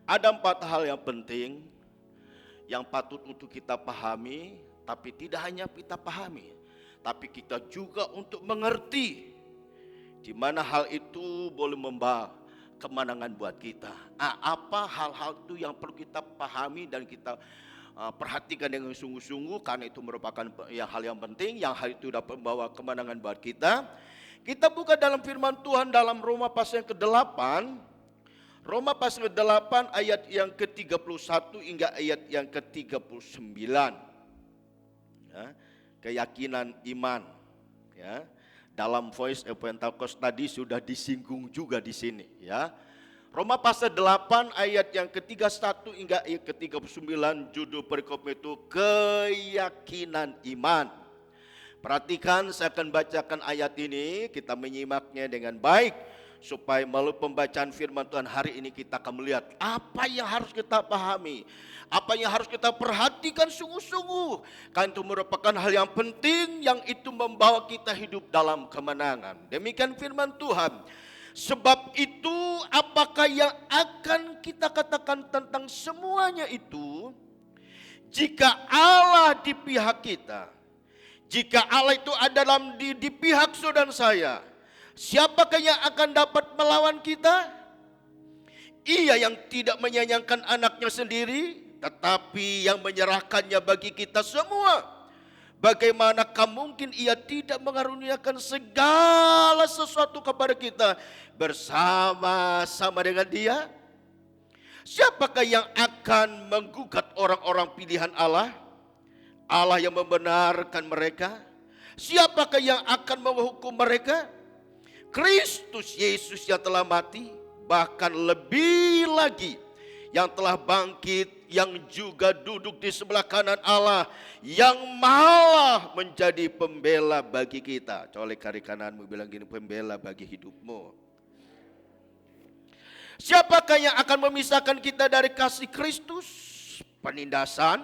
Ada 4 hal yang penting yang patut untuk kita pahami, tapi tidak hanya kita pahami, tapi kita juga untuk mengerti di mana hal itu boleh membawa kemenangan buat kita. Apa hal-hal itu yang perlu kita pahami dan kita perhatikan dengan sungguh-sungguh, karena itu merupakan hal yang penting, yang hal itu dapat membawa kemenangan buat kita. Kita buka dalam firman Tuhan dalam Roma pasal yang ke-8. Roma pasal ke-8 ayat yang ke-31 hingga ayat yang ke-39. Ya, keyakinan iman. Ya, dalam Voice of Pentecost tadi sudah disinggung juga di sini. Ya, Roma pasal 8 ayat yang ke-31 hingga ayat ke-39, judul perikopnya itu keyakinan iman. Perhatikan, saya akan bacakan ayat ini, kita menyimaknya dengan baik, supaya melalui pembacaan firman Tuhan hari ini kita akan melihat apa yang harus kita pahami, apa yang harus kita perhatikan sungguh-sungguh. Karena itu merupakan hal yang penting, yang itu membawa kita hidup dalam kemenangan. Demikian firman Tuhan. Sebab itu apakah yang akan kita katakan tentang semuanya itu? Jika Allah di pihak kita, jika Allah itu ada di pihak saudara saya, siapakah yang akan dapat melawan kita? Ia yang tidak menyayangkan anaknya sendiri, tetapi yang menyerahkannya bagi kita semua. Bagaimanakah mungkin ia tidak mengaruniakan segala sesuatu kepada kita bersama-sama dengan Dia? Siapakah yang akan menggugat orang-orang pilihan Allah? Allah yang membenarkan mereka. Siapakah yang akan menghukum mereka? Kristus Yesus yang telah mati, bahkan lebih lagi yang telah bangkit, yang juga duduk di sebelah kanan Allah, yang malah menjadi pembela bagi kita. Colek kiri kananmu bilang gini, pembela bagi hidupmu. Siapakah yang akan memisahkan kita dari kasih Kristus? Penindasan,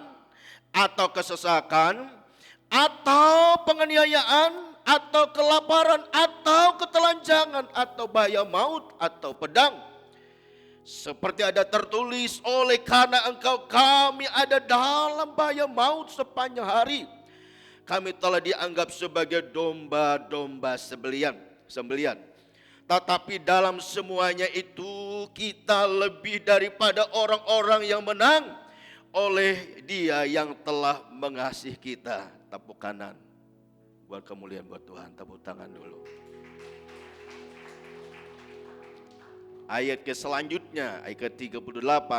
atau kesesakan, atau penganiayaan, atau kelaparan, atau ketelanjangan, atau bahaya maut, atau pedang. Seperti ada tertulis, oleh karena engkau kami ada dalam bahaya maut sepanjang hari. Kami telah dianggap sebagai domba-domba sembelian. Tetapi dalam semuanya itu kita lebih daripada orang-orang yang menang oleh Dia yang telah mengasihi kita. Tepuk kanan buat kemuliaan buat Tuhan, tepuk tangan dulu. Ayat ke selanjutnya, ayat ke-38.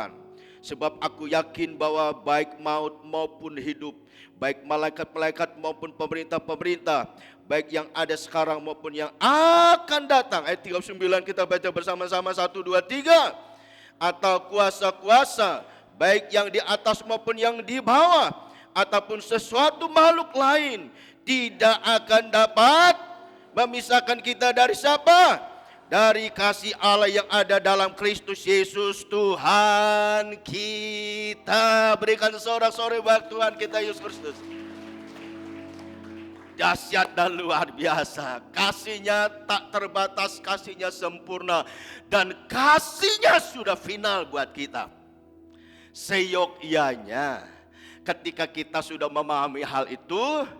Sebab aku yakin bahwa baik maut maupun hidup, baik malaikat-malaikat maupun pemerintah-pemerintah, baik yang ada sekarang maupun yang akan datang. Ayat 39 kita baca bersama-sama, 1, 2, 3. Atau kuasa-kuasa, baik yang di atas maupun yang di bawah, ataupun sesuatu makhluk lain, tidak akan dapat memisahkan kita dari siapa? Dari kasih Allah yang ada dalam Kristus Yesus Tuhan kita. Berikan sorak-sorai bagi Tuhan kita Yesus Kristus. Dahsyat dan luar biasa. Kasihnya tak terbatas, kasihnya sempurna, dan kasihnya sudah final buat kita. Seyogyanya ketika kita sudah memahami hal itu,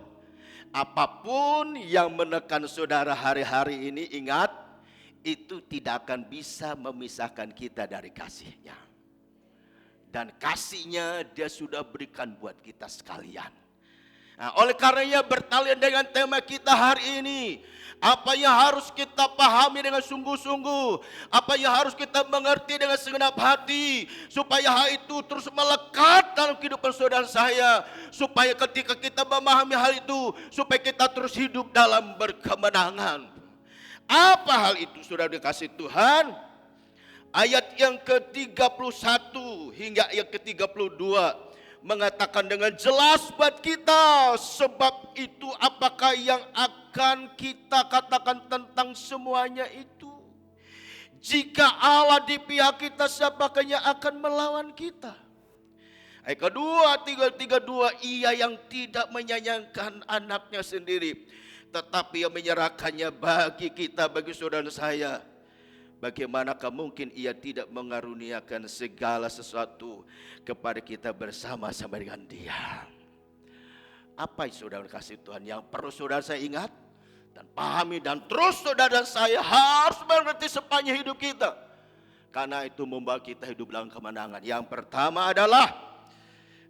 apapun yang menekan saudara hari-hari ini, ingat, itu tidak akan bisa memisahkan kita dari kasih-Nya. Dan kasih-Nya Dia sudah berikan buat kita sekalian. Nah, oleh karenanya bertalian dengan tema kita hari ini, apa yang harus kita pahami dengan sungguh-sungguh, apa yang harus kita mengerti dengan segenap hati, supaya hal itu terus melekat dalam kehidupan saudara saya, supaya ketika kita memahami hal itu, supaya kita terus hidup dalam berkemenangan. Apa hal itu, saudara dikasih Tuhan? Ayat yang ke-31 hingga ayat ke-32 mengatakan dengan jelas buat kita, sebab itu apakah yang akan kita katakan tentang semuanya itu? Jika Allah di pihak kita, siapakah yang akan melawan kita? Ayat kedua, 3:32, ia yang tidak menyayangkan anaknya sendiri, tetapi yang menyerahkannya bagi kita, bagi saudara saya. Bagaimanakah mungkin ia tidak mengaruniakan segala sesuatu kepada kita bersama-sama dengan dia? Apa yang saudara kasih Tuhan yang perlu saudara saya ingat dan pahami, dan terus saudara saya harus mengerti sepanjang hidup kita, karena itu membawa kita hidup dalam kemenangan. Yang pertama adalah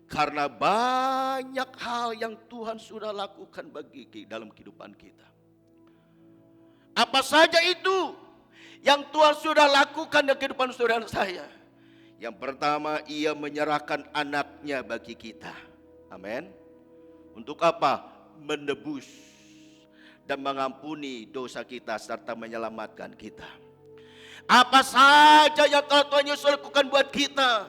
karena banyak hal yang Tuhan sudah lakukan bagi dalam kehidupan kita. Apa saja itu yang Tuhan sudah lakukan dalam kehidupan saudara saya? Yang pertama, ia menyerahkan anaknya bagi kita. Amin. Untuk apa? Menebus dan mengampuni dosa kita serta menyelamatkan kita. Apa saja yang telah Tuhan Yesus lakukan buat kita?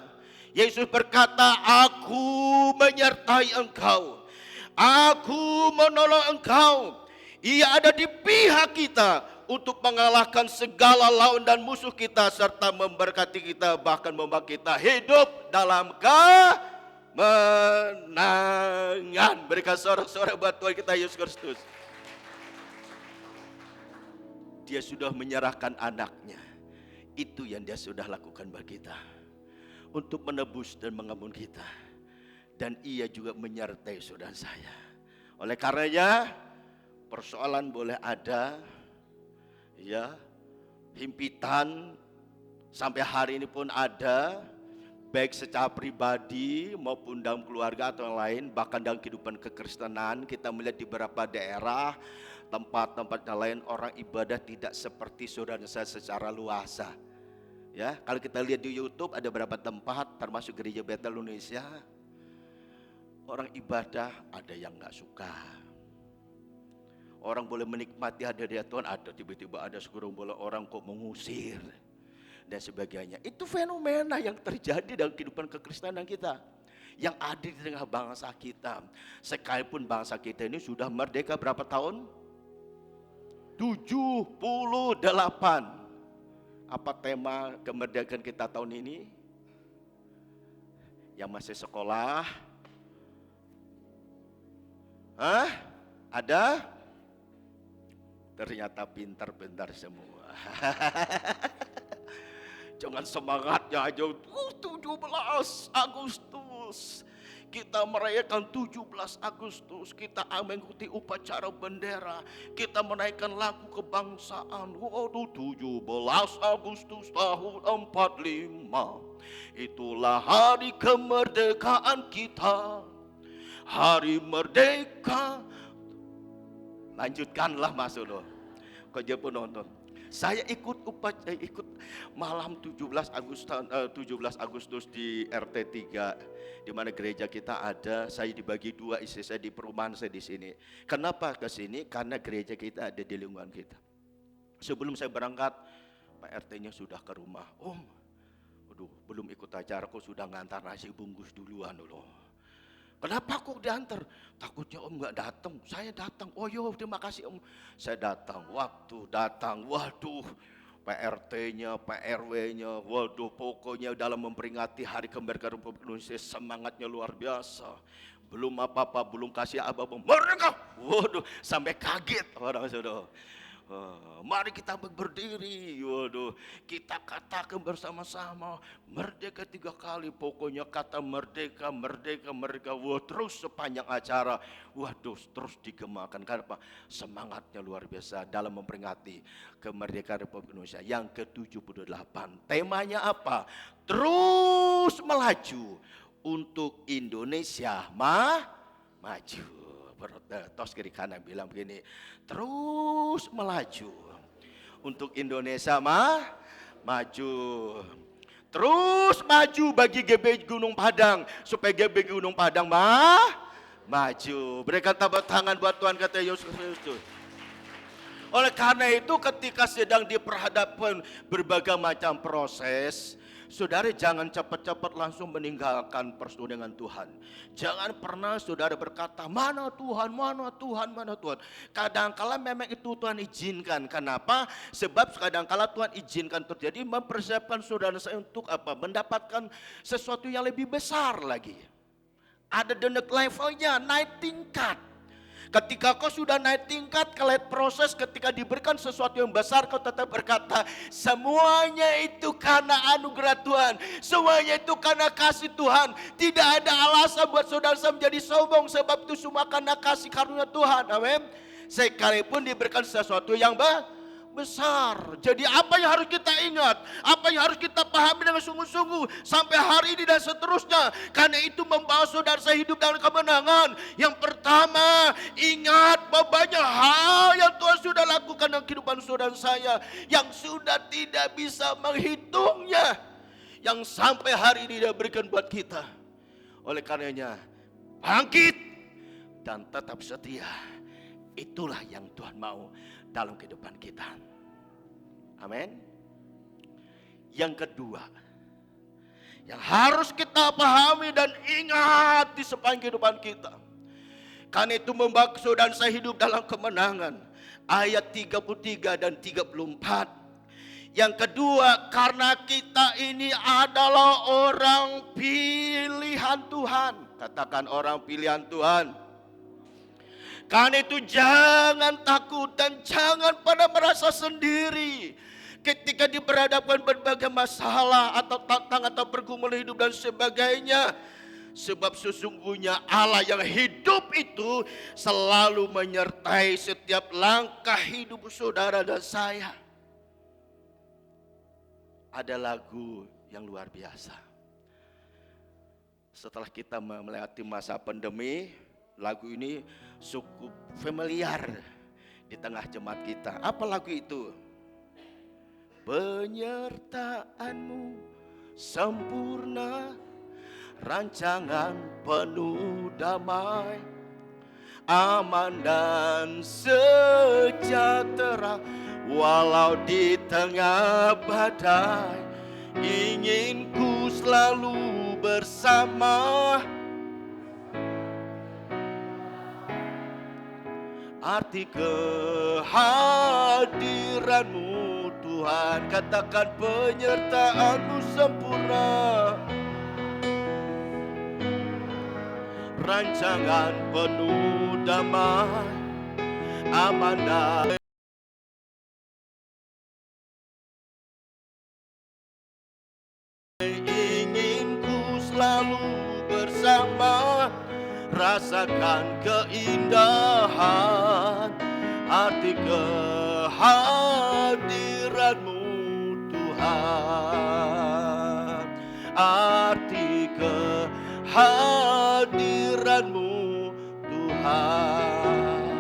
Yesus berkata, aku menyertai engkau, aku menolong engkau. Ia ada di pihak kita untuk mengalahkan segala lawan dan musuh kita, serta memberkati kita, bahkan membawa kita hidup dalam kemenangan. Berikan sorak-sorak buat Tuhan kita Yesus Kristus. Dia sudah menyerahkan anaknya. Itu yang dia sudah lakukan bagi kita, untuk menebus dan mengampuni kita. Dan ia juga menyertai saudara saya. Oleh karenanya, persoalan boleh ada, ya, himpitan sampai hari ini pun ada, baik secara pribadi maupun dalam keluarga atau yang lain, bahkan dalam kehidupan kekristenan. Kita melihat di beberapa daerah, tempat-tempat yang lain, orang ibadah tidak seperti saudara saya secara luasa. Ya, kalau kita lihat di YouTube ada beberapa tempat, termasuk gereja Betel Indonesia, orang ibadah ada yang nggak suka. Orang boleh menikmati hadirat Tuhan, ada tiba-tiba ada segerombolan orang kok mengusir dan sebagainya. Itu fenomena yang terjadi dalam kehidupan kekristenan kita, yang ada di tengah bangsa kita. Sekalipun bangsa kita ini sudah merdeka berapa tahun? 78. Apa tema kemerdekaan kita tahun ini? Yang masih sekolah? Hah? Ada? Ternyata pintar-pintar semua. Jangan semangatnya aja. 17 Agustus. Kita merayakan 17 Agustus. Kita mengikuti upacara bendera. Kita menaikkan lagu kebangsaan. Waduh, 17 Agustus tahun 45. Itulah hari kemerdekaan kita. Hari merdeka. Lanjutkanlah masuk loh. Kau aja pun nonton. Saya ikut malam 17 Agustus di RT 3, di mana gereja kita ada. Saya dibagi dua, istri saya di perumahan, saya di sini. Kenapa ke sini? Karena gereja kita ada di lingkungan kita. Sebelum saya berangkat, Pak RT-nya sudah ke rumah. Om, aduh, belum ikut acara kok sudah ngantar nasi bungkus duluan loh. Kenapa kok diantar? Takutnya om gak datang. Saya datang. Oh yo, terima kasih om. Saya datang. Waktu datang, waduh, PRT-nya, PRW-nya, waduh, pokoknya dalam memperingati hari kemerdekaan Republik Indonesia semangatnya luar biasa. Belum apa-apa, belum kasih apa-apa, merdeka. Waduh, sampai kaget orang saudara. Mari kita berdiri, waduh, kita katakan bersama-sama merdeka 3 kali, pokoknya kata merdeka, merdeka, merdeka, wah, terus sepanjang acara, waduh, terus digemakan. Karena apa? Semangatnya luar biasa dalam memperingati kemerdekaan Republik Indonesia yang ke-78. Temanya apa? Terus melaju untuk Indonesia maju. tos kiri kanan bilang begini, terus melaju untuk Indonesia maju. Terus maju bagi GB Gunung Padang supaya GB Gunung Padang maju. Berikan tepuk tangan buat Tuhan, kata Yesus Kristus. Oleh karena itu ketika sedang diperhadapkan berbagai macam proses, saudara jangan cepat-cepat langsung meninggalkan persekutuan dengan Tuhan. Jangan pernah saudara berkata, mana Tuhan, mana Tuhan, mana Tuhan. Kadangkala memang itu Tuhan izinkan. Kenapa? Sebab kadangkala Tuhan izinkan terjadi mempersiapkan saudara saya untuk apa? Mendapatkan sesuatu yang lebih besar lagi. Ada the next levelnya, naik tingkat. Ketika kau sudah naik tingkat, kelihatan proses ketika diberikan sesuatu yang besar, kau tetap berkata, semuanya itu karena anugerah Tuhan. Semuanya itu karena kasih Tuhan. Tidak ada alasan buat saudara menjadi sombong, sebab itu semua karena kasih karunia Tuhan. Amin. Sekalipun diberikan sesuatu yang besar. Jadi apa yang harus kita ingat, apa yang harus kita pahami dengan sungguh-sungguh sampai hari ini dan seterusnya. Karena itu membawa saudara saya hidup dalam kemenangan. Yang pertama, ingat bahwa banyak hal yang Tuhan sudah lakukan dalam kehidupan saudara saya, yang sudah tidak bisa menghitungnya, yang sampai hari ini dia berikan buat kita. Oleh karenanya, bangkit dan tetap setia. Itulah yang Tuhan mau dalam kehidupan kita. Amin. Yang kedua, yang harus kita pahami dan ingat di sepanjang kehidupan kita, karena itu membawa saudara saya hidup dalam kemenangan. Ayat 33 dan 34. Yang kedua, karena kita ini adalah orang pilihan Tuhan. Katakan, orang pilihan Tuhan. Karena itu jangan takut dan jangan pada merasa sendiri ketika diperhadapkan berbagai masalah atau tantangan atau pergumulan hidup dan sebagainya. Sebab sesungguhnya Allah yang hidup itu selalu menyertai setiap langkah hidup saudara dan saya. Ada lagu yang luar biasa. Setelah kita melewati masa pandemi, lagu ini cukup familiar di tengah jemaat kita. Apa lagu itu? Penyertaanmu sempurna, rancangan penuh damai, aman dan sejahtera, walau di tengah badai, ingin ku selalu bersama. Arti kehadiranmu Tuhan, katakan penyertaanmu sempurna, rancangan penuh damai, aman dan ingin ku selalu bersama. Rasakan keindahan arti kehadiranmu Tuhan, arti kehadiranmu Tuhan,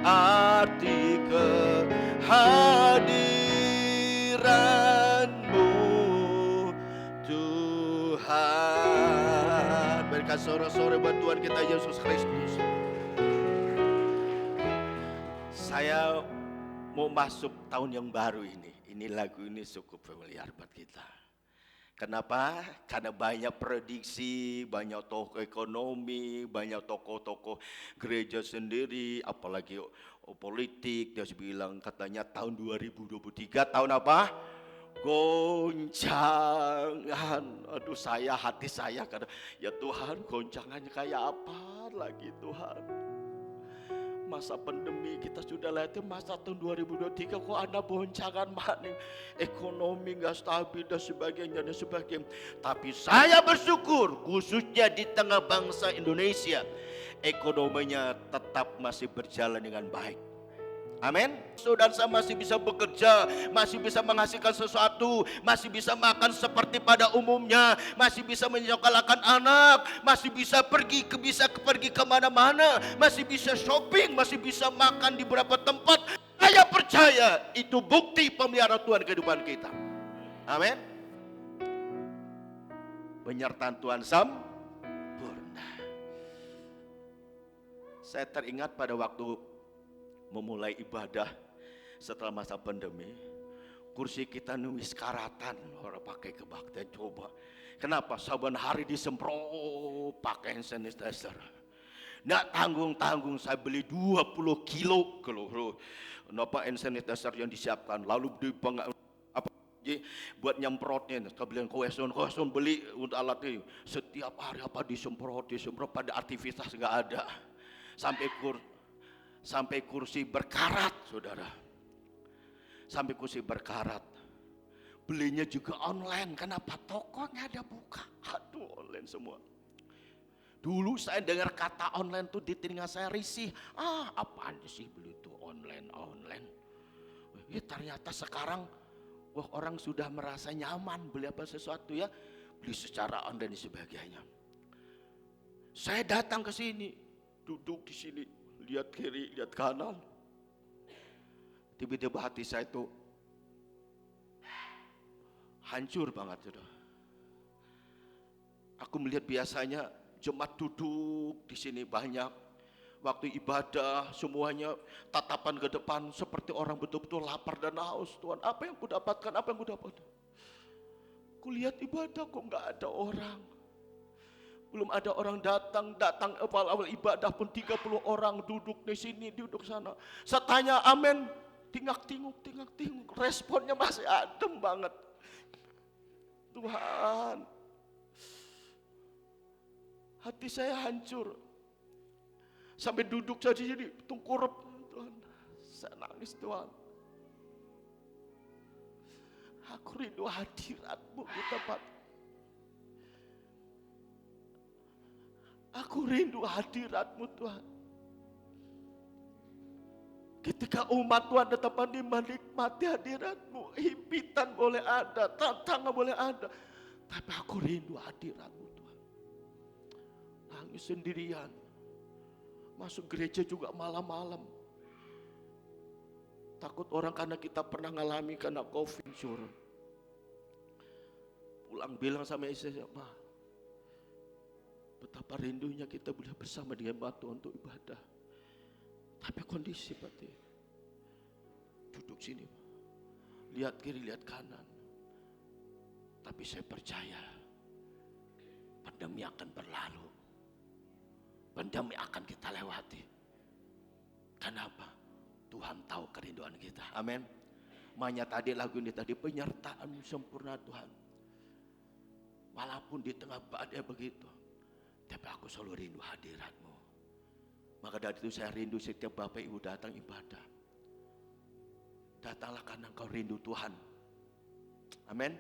arti kehadiranmu Tuhan. Berikan sorak-sorai buat Tuhan kita Yesus Kristus. Saya mau masuk tahun yang baru ini. Ini lagu ini cukup familiar buat kita. Kenapa? Karena banyak prediksi, banyak tokoh ekonomi, banyak tokoh-tokoh gereja sendiri, apalagi politik. Dia bilang katanya tahun 2023 tahun apa? Goncangan. Aduh, hati saya karena ya Tuhan, goncangannya kayak apa lagi Tuhan? Masa pandemi kita sudah lihat, masa tahun 2023 kok ada goncangan mana? Ekonomi gak stabil dan sebagainya dan sebagainya. Tapi saya bersyukur khususnya di tengah bangsa Indonesia, ekonominya tetap masih berjalan dengan baik. Amin. Saudara saya masih bisa bekerja, masih bisa menghasilkan sesuatu, masih bisa makan seperti pada umumnya, masih bisa menyekolahkan anak, masih bisa pergi kemana-mana, masih bisa shopping, masih bisa makan di beberapa tempat. Saya percaya itu bukti pemeliharaan Tuhan kehidupan kita. Amin. Penyertaan Tuhan sempurna. Saya teringat pada waktu memulai ibadah setelah masa pandemi, kursi kita nulis karatan, orang pakai kebaktian. Coba kenapa saban hari disemprot pakai hand sanitizer. Nggak tanggung-tanggung saya beli 20 kilo kenapa hand sanitizer yang disiapkan, lalu buat nyemprotnya. Kebelian koeson beli untuk alat ini, setiap hari disemprot pada aktivitas nggak ada, sampai kursi berkarat, saudara. Sampai kursi berkarat. Belinya juga online. Kenapa? Tokonya ada buka. Aduh, online semua. Dulu saya dengar kata online tuh di telinga saya risih. Apaan sih beli itu online. Ya ternyata sekarang orang sudah merasa nyaman beli apa sesuatu ya, beli secara online dan sebagainya. Saya datang ke sini, duduk di sini, lihat kiri, lihat kanan. Tiba-tiba hati saya itu hancur banget, sudah. Aku melihat biasanya jemaat duduk di sini banyak, waktu ibadah semuanya tatapan ke depan seperti orang betul-betul lapar dan haus. Tuhan, apa yang ku dapatkan? Ku lihat ibadah kok nggak ada orang. Belum ada orang datang awal ibadah pun 30 orang duduk di sini, duduk sana. Saya tanya amin, tingak-tinguk. Responnya masih adem banget. Tuhan, hati saya hancur. Sampai duduk saya di sini, tungkurep. Tuhan, saya nangis, Tuhan. Aku rindu hadirat-Mu di tempat. Aku rindu hadirat-Mu, Tuhan. Ketika umat Tuhan tetap menikmati hadirat-Mu, himpitan boleh ada, tantangan boleh ada, tapi aku rindu hadirat-Mu, Tuhan. Nangis sendirian. Masuk gereja juga malam-malam. Takut orang karena kita pernah ngalami kena COVID, suruh. Pulang bilang sama istri saya, Ma, betapa rindunya kita boleh bersama dengan batu untuk ibadah. Tapi kondisi seperti duduk sini, lihat kiri, lihat kanan. Tapi saya percaya pandemi akan berlalu. Pandemi akan kita lewati. Kenapa? Tuhan tahu kerinduan kita. Amin. Makanya tadi lagu ini tadi, penyertaan sempurna Tuhan. Walaupun di tengah badai begitu, tapi aku selalu rindu hadirat-Mu. Maka dari itu saya rindu setiap Bapak Ibu datang ibadah. Datanglah karena engkau rindu Tuhan. Amin.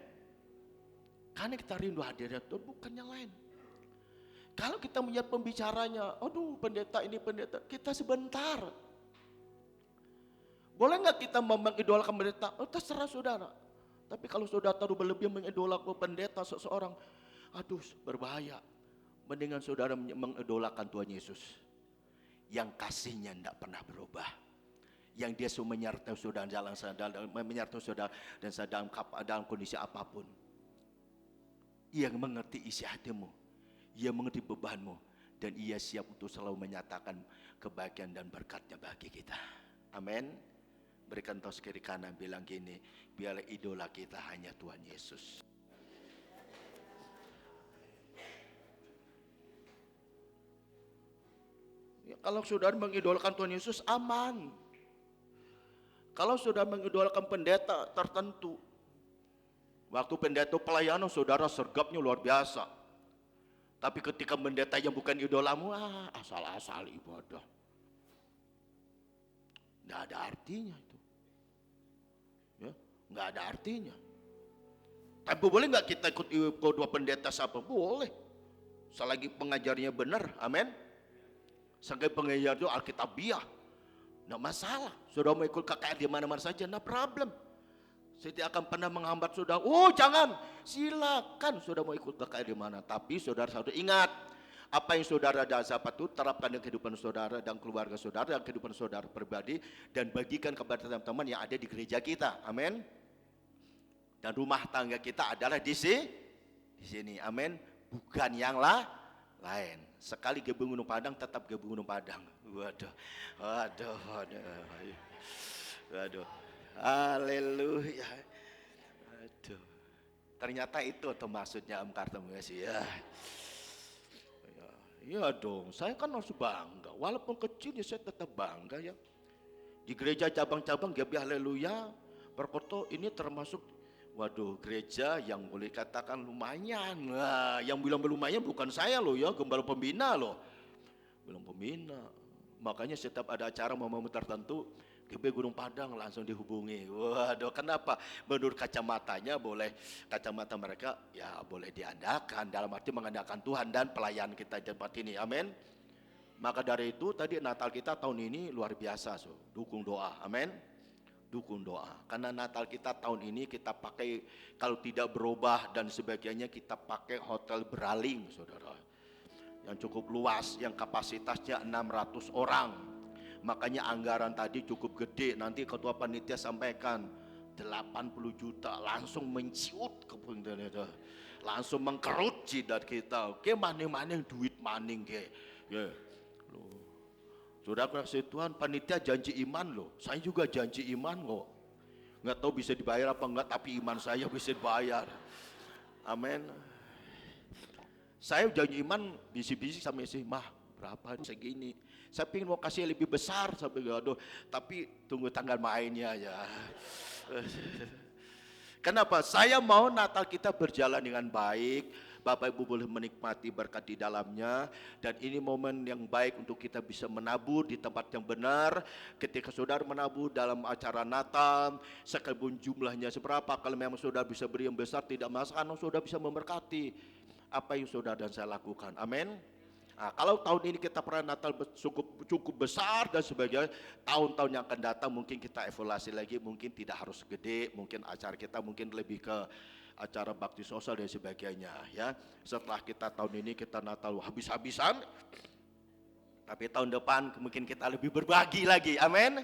Karena kita rindu hadirat Tuhan, bukan yang lain. Kalau kita melihat pembicaranya, aduh pendeta ini pendeta, kita sebentar. Boleh nggak kita mengidolakan pendeta? Terserah saudara. Tapi kalau saudara terlalu berlebihan mengidolakan pendeta seseorang, aduh berbahaya. Mendingan saudara mengidolakan Tuhan Yesus. Yang kasihnya tidak pernah berubah. Yang dia sudah menyertai saudara dan dalam kondisi apapun. Ia mengerti isi hatimu. Ia mengerti bebanmu. Dan ia siap untuk selalu menyatakan kebaikan dan berkatnya bagi kita. Amin. Berikan tos kiri kanan, bilang gini, biarlah idola kita hanya Tuhan Yesus. Ya, kalau saudara mengidolakan Tuhan Yesus, aman. Kalau saudara mengidolakan pendeta tertentu, waktu pendeta pelayanan saudara sergapnya luar biasa. Tapi ketika pendeta yang bukan idolamu, asal-asal ibadah. Nggak ada artinya itu. Ya, nggak ada artinya. Tapi boleh nggak kita ikut kedua pendeta siapa? Boleh. Selagi pengajarnya benar, amin. Selagi pengajar itu alkitabiah. Nggak masalah. Saudara mau ikut KKR di mana-mana saja, no problem. Saya tidak akan pernah menghambat saudara. Oh jangan, silakan saudara mau ikut KKR di mana. Tapi saudara ingat, apa yang saudara dapat itu terapkan dalam kehidupan saudara dan keluarga saudara dan kehidupan saudara pribadi, dan bagikan kepada teman-teman yang ada di gereja kita. Amin. Dan rumah tangga kita adalah di sini. Amin. Bukan yang lain. Sekali Gebeng Gunung Padang tetap Gebeng Gunung Padang. Waduh. Haleluya. Aduh. Ternyata itu tuh maksudnya Om Kartem ya. Iya dong, saya kan harus bangga. Walaupun kecil ya saya tetap bangga ya. Di gereja cabang-cabang GBI Haleluya Perkoto ini termasuk gereja yang boleh katakan lumayan. Nah, yang bilang lumayan bukan saya loh ya, gembala pembina loh. Bilang pembina. Makanya setiap ada acara momen tertentu GBI Gunung Padang langsung dihubungi. Waduh, kenapa? Menurut kacamatanya kacamata mereka ya boleh diandalkan, dalam arti mengandalkan Tuhan dan pelayan kita di tempat ini. Amin. Maka dari itu tadi Natal kita tahun ini luar biasa, dukung doa. Amin. Dukung doa. Karena Natal kita tahun ini kita pakai, kalau tidak berubah dan sebagainya, kita pakai hotel Beraling, saudara. Yang cukup luas, yang kapasitasnya 600 orang. Makanya anggaran tadi cukup gede. Nanti ketua panitia sampaikan 80 juta langsung menciut ke itu, langsung mengkerut jidat kita. Oke, maning-maning duit maning ke. Ya. Sudah kasih Tuhan, panitia janji iman loh. Saya juga janji iman kok. Nggak tahu bisa dibayar apa enggak, tapi iman saya bisa dibayar. Amin. Saya janji iman bisik-bisik sama istri, mah berapa segini. Saya pengen mau kasih lebih besar sampai aduh, tapi tunggu tanggal mainnya ya. Kenapa? Saya mau Natal kita berjalan dengan baik. Bapak Ibu boleh menikmati berkat di dalamnya, dan ini momen yang baik untuk kita bisa menabur di tempat yang benar. Ketika saudara menabur dalam acara Natal, sekalipun jumlahnya seberapa, kalau memang saudara bisa beri yang besar tidak masalah, saudara bisa memberkati apa yang saudara dan saya lakukan. Amin. Nah, kalau tahun ini kita pernah Natal cukup besar dan sebagainya, tahun-tahun yang akan datang mungkin kita evaluasi lagi, mungkin tidak harus gede, mungkin acara kita mungkin lebih ke acara bakti sosial dan sebagainya ya. Setelah kita tahun ini kita Natal habis-habisan, tapi tahun depan mungkin kita lebih berbagi lagi. Amin.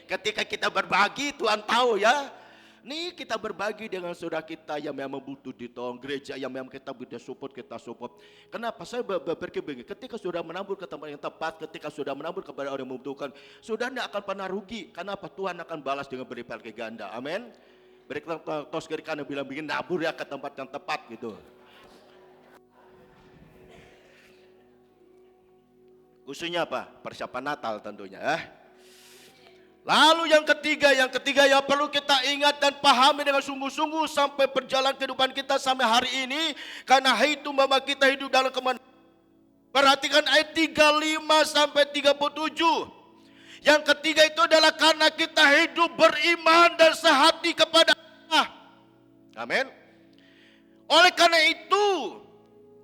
Ketika kita berbagi, Tuhan tahu ya. Nih kita berbagi dengan saudara kita yang memang butuh ditolong, gereja yang memang kita butuh support, kita support. Kenapa? Saya berpikir ketika sudah menabur ke tempat yang tepat, ketika sudah menabur kepada orang yang membutuhkan, sudah tidak akan pernah rugi. Kenapa? Tuhan akan balas dengan berlipat ganda. Amin. Berikan tos kiri kanan bilang bikin nabur ya ke tempat yang tepat gitu. Khususnya apa? Persiapan Natal tentunya ya. Lalu yang ketiga yang perlu kita ingat dan pahami dengan sungguh-sungguh sampai perjalanan kehidupan kita sampai hari ini, karena itu bahwa kita hidup dalam kemenangan. Perhatikan ayat 35 sampai 37. Yang ketiga itu adalah karena kita hidup beriman dan sehati kepada Allah. Amin. Oleh karena itu,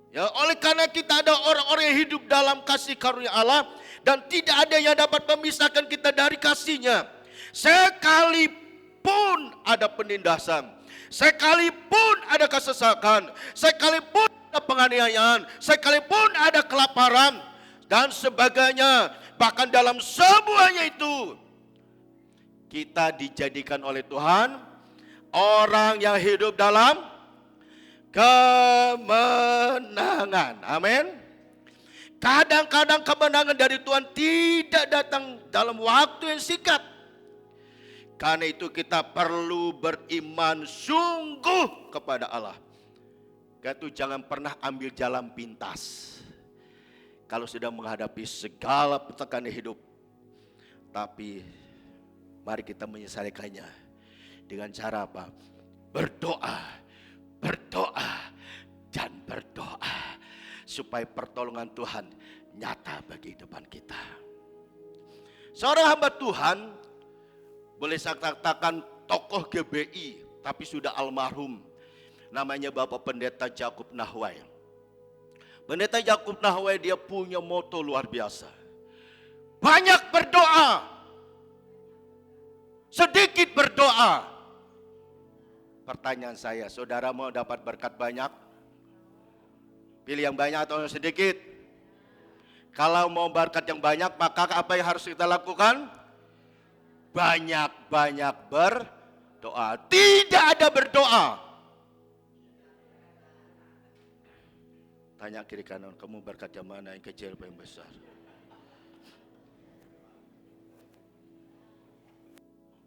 ya, oleh karena kita ada orang-orang yang hidup dalam kasih karunia Allah, dan tidak ada yang dapat memisahkan kita dari kasih-Nya. Sekalipun ada penindasan, sekalipun ada kesesakan, sekalipun ada penganiayaan, sekalipun ada kelaparan dan sebagainya, bahkan dalam semuanya itu kita dijadikan oleh Tuhan orang yang hidup dalam kemenangan. Amin. Kadang-kadang kemenangan dari Tuhan tidak datang dalam waktu yang singkat. Karena itu kita perlu beriman sungguh kepada Allah. Karena itu jangan pernah ambil jalan pintas. Kalau sudah menghadapi segala tekanan hidup. Tapi mari kita menyelesaikannya dengan cara apa? Berdoa, berdoa, dan berdoa. Supaya pertolongan Tuhan nyata bagi depan kita. Seorang hamba Tuhan, boleh saya katakan tokoh GBI, tapi sudah almarhum. Namanya Bapak Pendeta Jakub Nahway. Pendeta Jakub Nahway dia punya moto luar biasa. Banyak berdoa, sedikit berdoa. Pertanyaan saya, saudara mau dapat berkat banyak? Pilih yang banyak atau yang sedikit? Kalau mau berkat yang banyak, maka apa yang harus kita lakukan? Banyak-banyak berdoa. Tidak ada berdoa. Tanya kiri kanan, kamu berkat yang mana, yang kecil apa yang besar?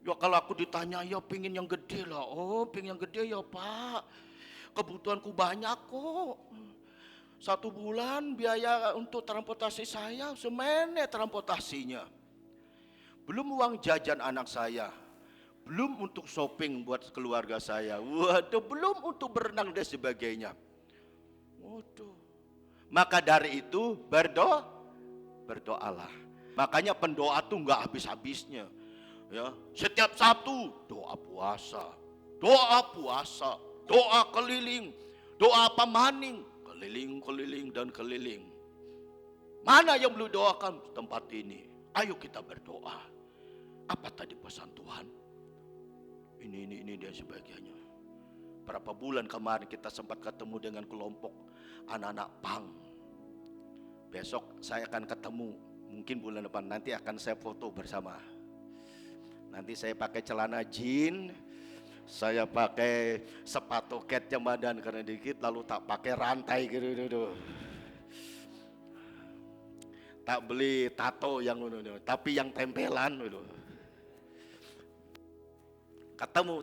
Ya kalau aku ditanya, ya pingin yang gede lah. Oh pingin yang gede ya Pak. Kebutuhanku banyak kok. 1 bulan biaya untuk transportasi saya, semene transportasinya. Belum uang jajan anak saya. Belum untuk shopping buat keluarga saya. Waduh, belum untuk berenang dan sebagainya. Waduh. Maka dari itu berdoalah. Makanya pendoa tuh nggak habis-habisnya. Ya, setiap Sabtu doa puasa, doa keliling, doa pamaning, keliling dan keliling. Mana yang belum doakan tempat ini? Ayo kita berdoa. Apa tadi pesan Tuhan? Ini dan sebagainya. Berapa bulan kemarin kita sempat ketemu dengan kelompok anak-anak pang. Besok saya akan ketemu, mungkin bulan depan nanti akan saya foto bersama. Nanti saya pakai celana jean, saya pakai sepatu cat yang badan karena dikit, lalu tak pakai rantai gitu. Tak beli tato yang tapi yang tempelan gitu.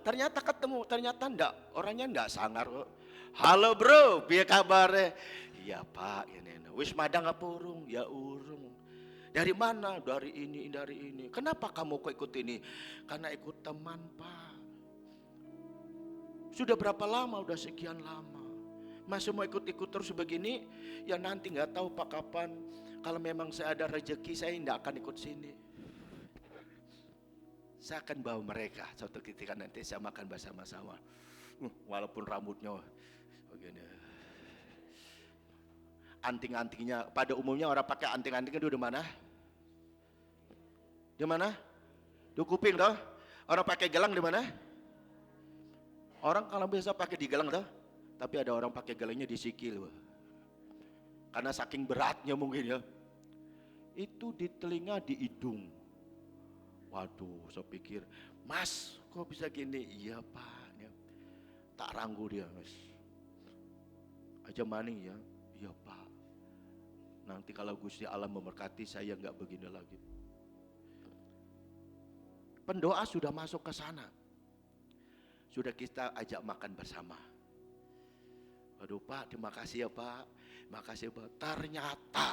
Ternyata enggak, orangnya enggak sangar kok. Halo bro, piye kabarnya? Iya Pak, ini. Wis madang apa urung? Ya urung. Dari mana? Dari ini. Kenapa kamu kok ikut ini? Karena ikut teman Pak. Sudah berapa lama? Udah sekian lama. Masih mau ikut-ikut terus begini? Ya nanti nggak tahu Pak kapan. Kalau memang saya ada rezeki, saya tidak akan ikut sini. Saya akan bawa mereka. Suatu ketika nanti saya makan bersama-sama. Walaupun rambutnya begini. Anting-antingnya, pada umumnya orang pakai anting-antingnya dulu di mana? Di mana? Di kuping toh. Orang pakai gelang di mana? Orang kalau biasa pakai di gelang toh. Tapi ada orang pakai gelangnya di sikil. Karena saking beratnya mungkin ya. Itu di telinga, di hidung. Waduh, saya pikir, Mas, kok bisa gini? Iya Pak. Ya. Tak ranggu dia, Mas. Aja maning ya. Iya Pak. Nanti kalau Gusti Allah memberkati saya nggak begini lagi. Pendoa sudah masuk ke sana. Sudah kita ajak makan bersama. Waduh Pak, terima kasih ya Pak. Makasih Pak. Ternyata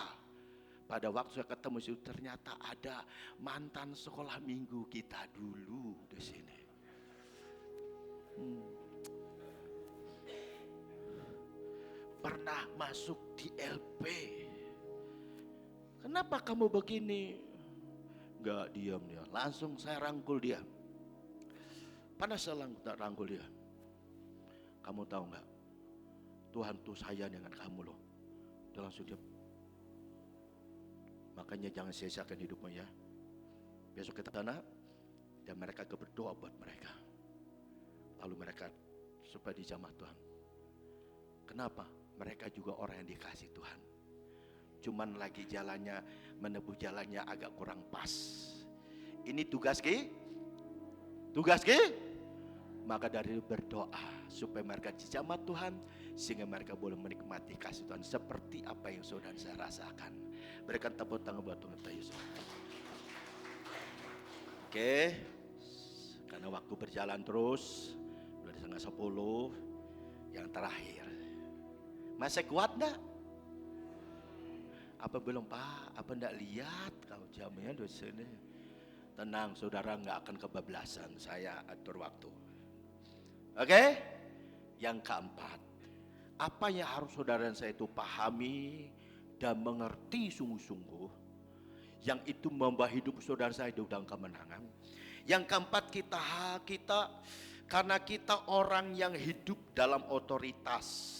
pada waktu saya ketemu itu ternyata ada mantan sekolah minggu kita dulu di sini. Pernah masuk di LP. Kenapa kamu begini? Enggak, diam dia. Langsung saya rangkul dia. Panas saya rangkul dia. Kamu tahu enggak? Tuhan tuh sayang dengan kamu loh. Dia langsung diam. Makanya jangan sia-siakan hidupmu ya. Besok kita sana dan mereka berdoa buat mereka. Lalu mereka supaya dijamah Tuhan. Kenapa? Mereka juga orang yang dikasih Tuhan. Cuman lagi jalannya, menempuh jalannya agak kurang pas. Ini tugas ki? Maka dari berdoa supaya mereka dijamah Tuhan, sehingga mereka boleh menikmati kasih Tuhan seperti apa yang saudara saya rasakan. Berikan tepuk tangan buat Tuhan Yesus. Oke, karena waktu berjalan terus, udah 9:30, yang terakhir. Masih kuat enggak? Apa belum Pak? Apa enggak lihat kau jamnya di sini? Tenang, saudara enggak akan kebablasan. Saya atur waktu. Oke? Yang keempat, apa yang harus saudara dan saya itu pahami dan mengerti sungguh-sungguh, yang itu membawa hidup saudara saya di dalam kemenangan. Yang keempat, kita karena kita orang yang hidup dalam otoritas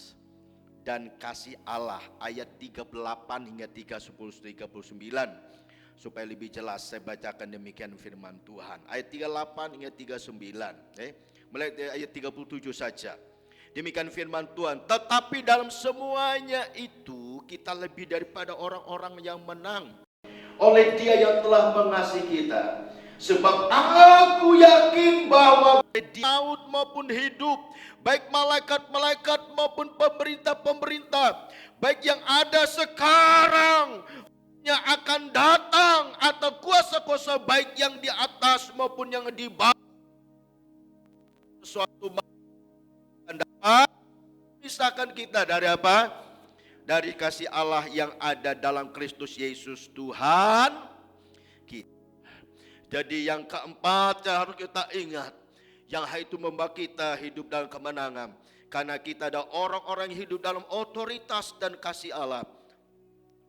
dan kasih Allah, ayat 38 hingga 39. Supaya lebih jelas saya bacakan demikian firman Tuhan. Ayat 38 hingga 39. Mulai dari ayat 37 saja. Demikian firman Tuhan. Tetapi dalam semuanya itu kita lebih daripada orang-orang yang menang oleh Dia yang telah mengasihi kita. Sebab aku yakin bahwa maut maupun hidup, baik malaikat-malaikat maupun pemerintah-pemerintah, baik yang ada sekarang, yang akan datang, atau kuasa-kuasa baik yang di atas maupun yang di bawah, suatu akan dapat memisahkan kita dari apa? Dari kasih Allah yang ada dalam Kristus Yesus Tuhan kita. Jadi yang keempat yang harus kita ingat, yang itu membawa kita hidup dalam kemenangan. Karena kita ada orang-orang yang hidup dalam otoritas dan kasih Allah.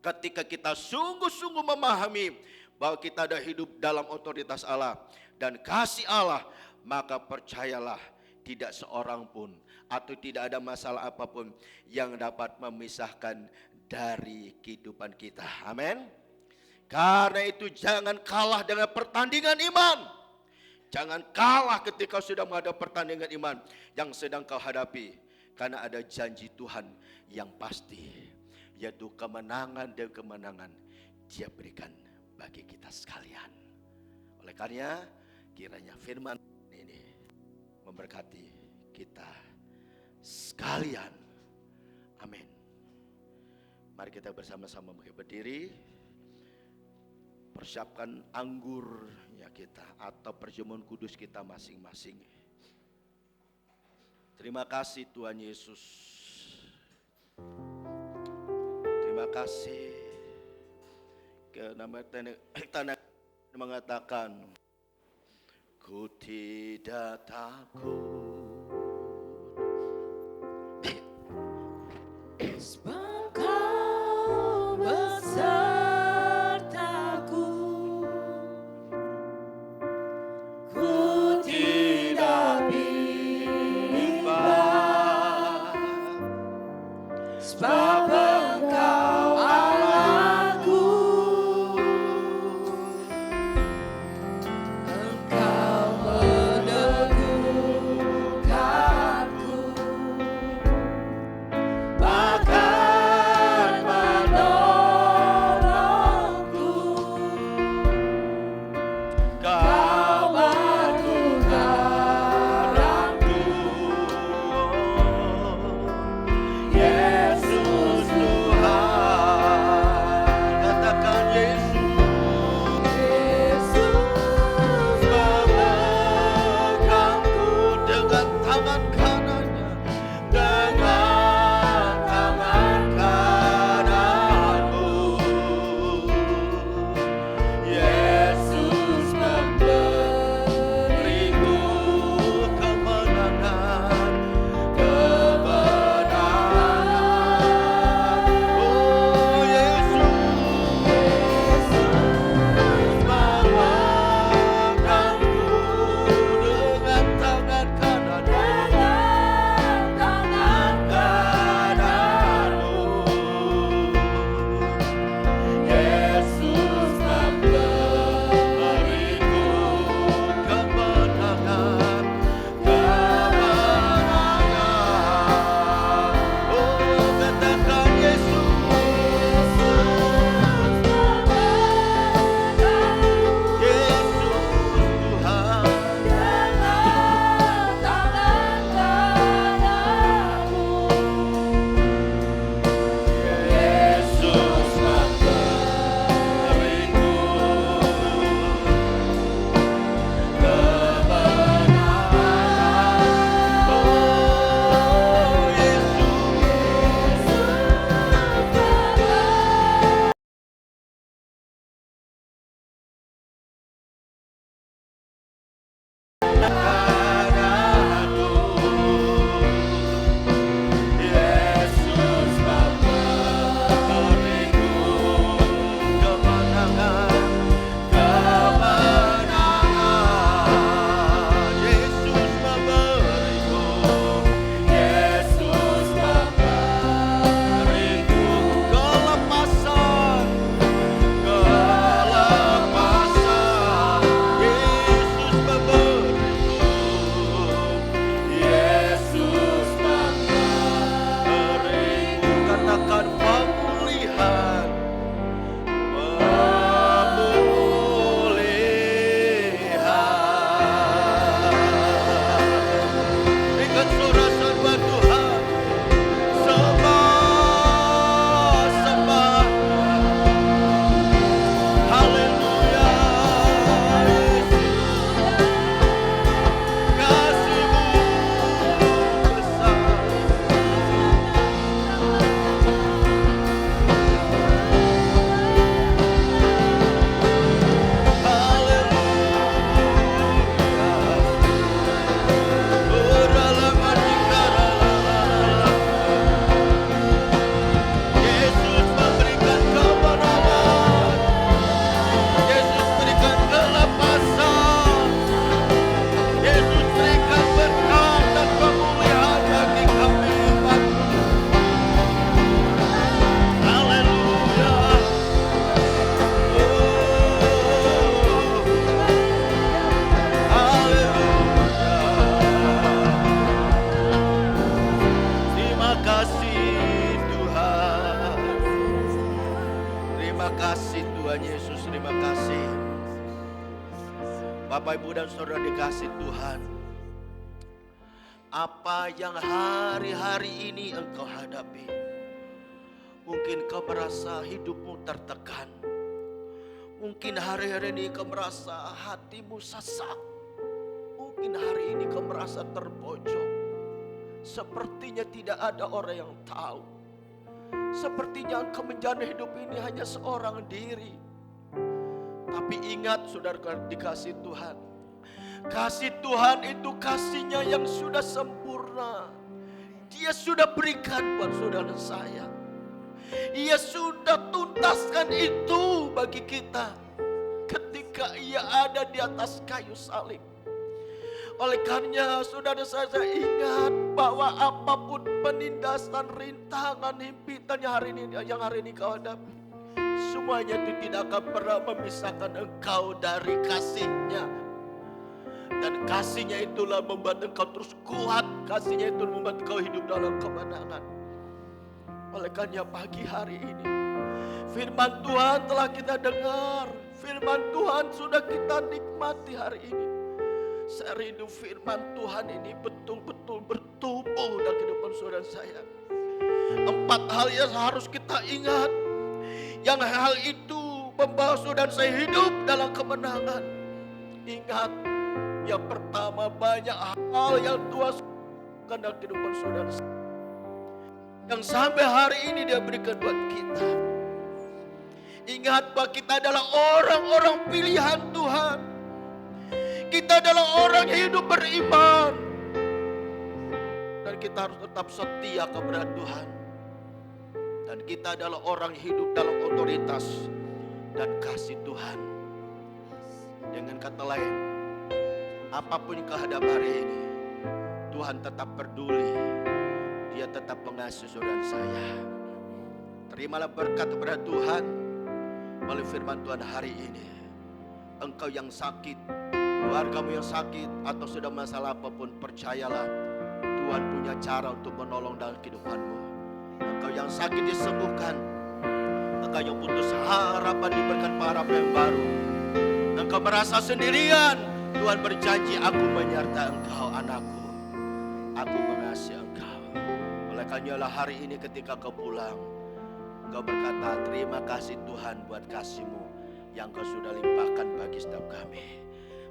Ketika kita sungguh-sungguh memahami bahwa kita ada hidup dalam otoritas Allah dan kasih Allah, maka percayalah tidak seorang pun atau tidak ada masalah apapun yang dapat memisahkan dari kehidupan kita. Amin. Karena itu jangan kalah dengan pertandingan iman. Jangan kalah ketika sudah menghadapi pertandingan iman yang sedang kau hadapi. Karena ada janji Tuhan yang pasti, yaitu kemenangan dan kemenangan Dia berikan bagi kita sekalian. Oleh karena kiranya firman ini memberkati kita sekalian. Amin. Mari kita bersama-sama berdiri. Persiapkan anggurnya kita atau perjamuan kudus kita masing-masing. Terima kasih Tuhan Yesus. Terima kasih. Karena kita mengatakan, ku tidak takut. Sebab Kau besertaku, ku tidak bimbang. Sebab Engkau Allahku, Engkau meneguhkan kasih. Bapak, Ibu, dan Saudara dikasih Tuhan, apa yang hari-hari ini engkau hadapi, mungkin kau merasa hidupmu tertekan. Mungkin hari-hari ini kau merasa hatimu sesak. Mungkin hari ini kau merasa terpojok. Sepertinya tidak ada orang yang tahu. Sepertinya engkau menjalani hidup ini hanya seorang diri. Tapi ingat saudara dikasih Tuhan, kasih Tuhan itu kasihnya yang sudah sempurna. Dia sudah berikan buat saudara dan saya. Ia sudah tuntaskan itu bagi kita ketika ia ada di atas kayu salib. Oleh karenanya saudara saya ingat bahwa apapun penindasan, rintangan, himpitan yang hari ini kau hadapi, semuanya itu tidak akan pernah memisahkan engkau dari kasihnya. Dan kasihnya itulah membuat engkau terus kuat. Kasihnya itu membuat engkau hidup dalam kemenangan. Oleh karena pagi hari ini, firman Tuhan telah kita dengar. Firman Tuhan sudah kita nikmati hari ini. Saya rindu firman Tuhan ini betul-betul bertumbuh dalam kehidupan saudara saya. 4 hal yang harus kita ingat. Yang hal itu membawa saudara saya hidup dalam kemenangan. Ingat, yang pertama, banyak hal yang Tuhan lakukan dalam kehidupan saudara yang sampai hari ini dia berikan buat kita. Ingat bahwa kita adalah orang-orang pilihan Tuhan. Kita adalah orang yang hidup beriman. Dan kita harus tetap setia kepada Tuhan. Dan kita adalah orang hidup dalam otoritas dan kasih Tuhan. Dengan kata lain, apapun yang kau hadapi hari ini, Tuhan tetap peduli. Dia tetap mengasihi saudara saya. Terimalah berkat kepada Tuhan melalui firman Tuhan hari ini. Engkau yang sakit, keluargamu yang sakit, atau sudah masalah apapun, percayalah Tuhan punya cara untuk menolong dalam kehidupanmu. Engkau yang sakit disembuhkan. Engkau yang putus harapan diberikan harapan yang baru. Engkau merasa sendirian, Tuhan berjanji, aku menyertai engkau anakku. Aku mengasihi engkau. Oleh karena hari ini ketika kau pulang, engkau berkata, terima kasih Tuhan buat kasih-Mu yang kau sudah limpahkan bagi setiap kami.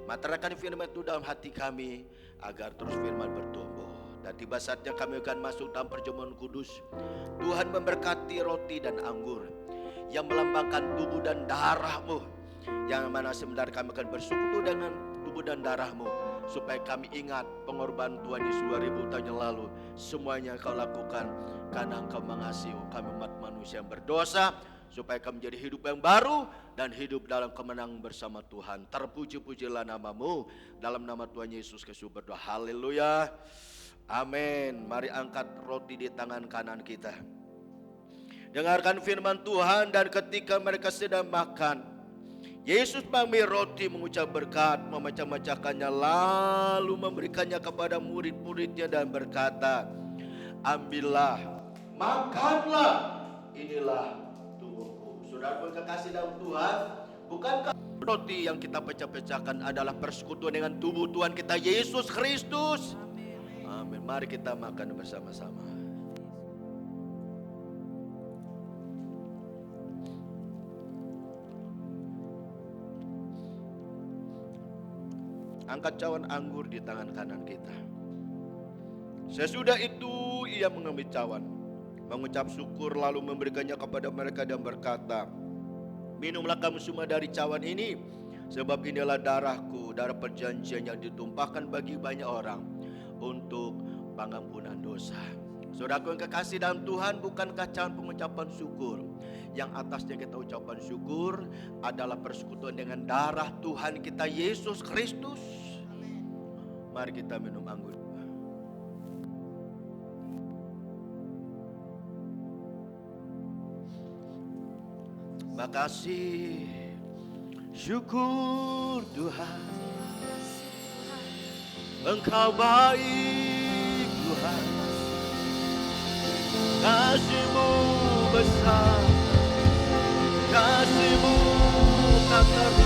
Materaikan firman itu dalam hati kami agar terus firman bertumbuh. Dan tiba saatnya kami akan masuk dalam perjamuan kudus. Tuhan memberkati roti dan anggur yang melambangkan tubuh dan darah-Mu, yang mana sebenarnya kami akan bersekutu dengan tubuh dan darah-Mu, supaya kami ingat pengorbanan Tuhan Yesus 2000 tahun yang lalu. Semuanya Kau lakukan karena Engkau mengasihi kami umat manusia yang berdosa, supaya kami menjadi hidup yang baru dan hidup dalam kemenangan bersama Tuhan. Terpuji-pujilah nama-Mu. Dalam nama Tuhan Yesus Kristus berdoa. Haleluya. Amin. Mari angkat roti di tangan kanan kita. Dengarkan firman Tuhan, dan ketika mereka sedang makan, Yesus mengambil roti, mengucap berkat, memecah-mecahkannya, lalu memberikannya kepada murid-muridnya dan berkata, ambillah, makanlah, inilah tubuhku. Saudara kekasih dalam Tuhan, bukankah roti yang kita pecah-pecahkan adalah persekutuan dengan tubuh Tuhan kita Yesus Kristus? Amin. Mari kita makan bersama-sama. Angkat cawan anggur di tangan kanan kita. Sesudah itu ia mengambil cawan, mengucap syukur, lalu memberikannya kepada mereka dan berkata, minumlah kamu semua dari cawan ini, sebab inilah darahku, darah perjanjian yang ditumpahkan bagi banyak orang untuk pengampunan dosa. Saudaraku yang kekasih dalam Tuhan, bukankah cawan pengucapan syukur? Yang atasnya kita ucapan syukur adalah persekutuan dengan darah Tuhan kita Yesus Kristus. Mari kita minum anggur. Makasih, syukur Tuhan, Engkau baik Tuhan, kasih-Mu besar, kasih-Mu tak terhingga.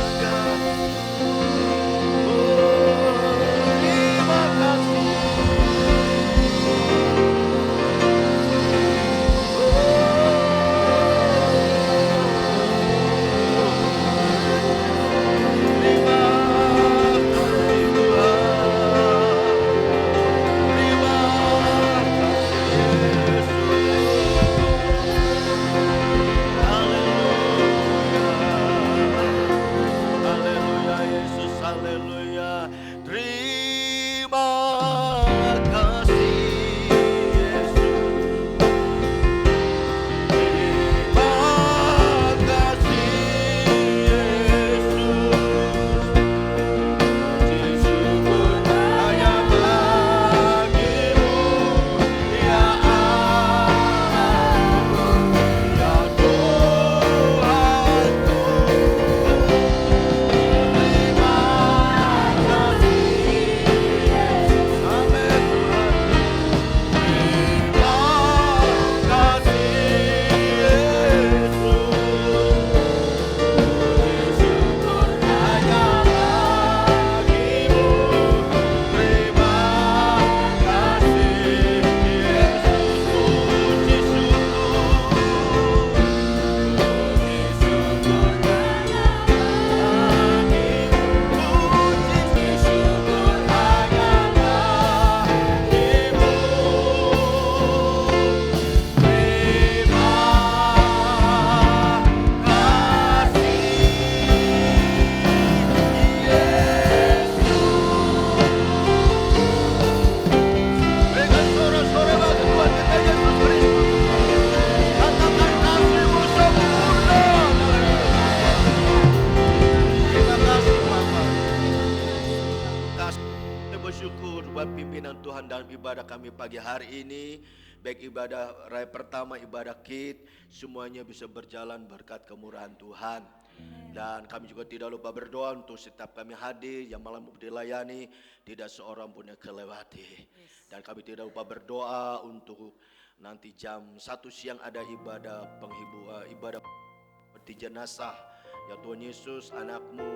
buat pimpinan Tuhan dalam ibadah kami pagi hari ini. Baik ibadah raya pertama, ibadah Kid, semuanya bisa berjalan berkat kemurahan Tuhan. Dan kami juga tidak lupa berdoa untuk setiap kami hadir yang malam dilayani, tidak seorang pun yang kelewati. Dan kami tidak lupa berdoa untuk nanti jam 1 siang ada ibadah ibadah peti jenazah. Ya Tuhan Yesus, anakmu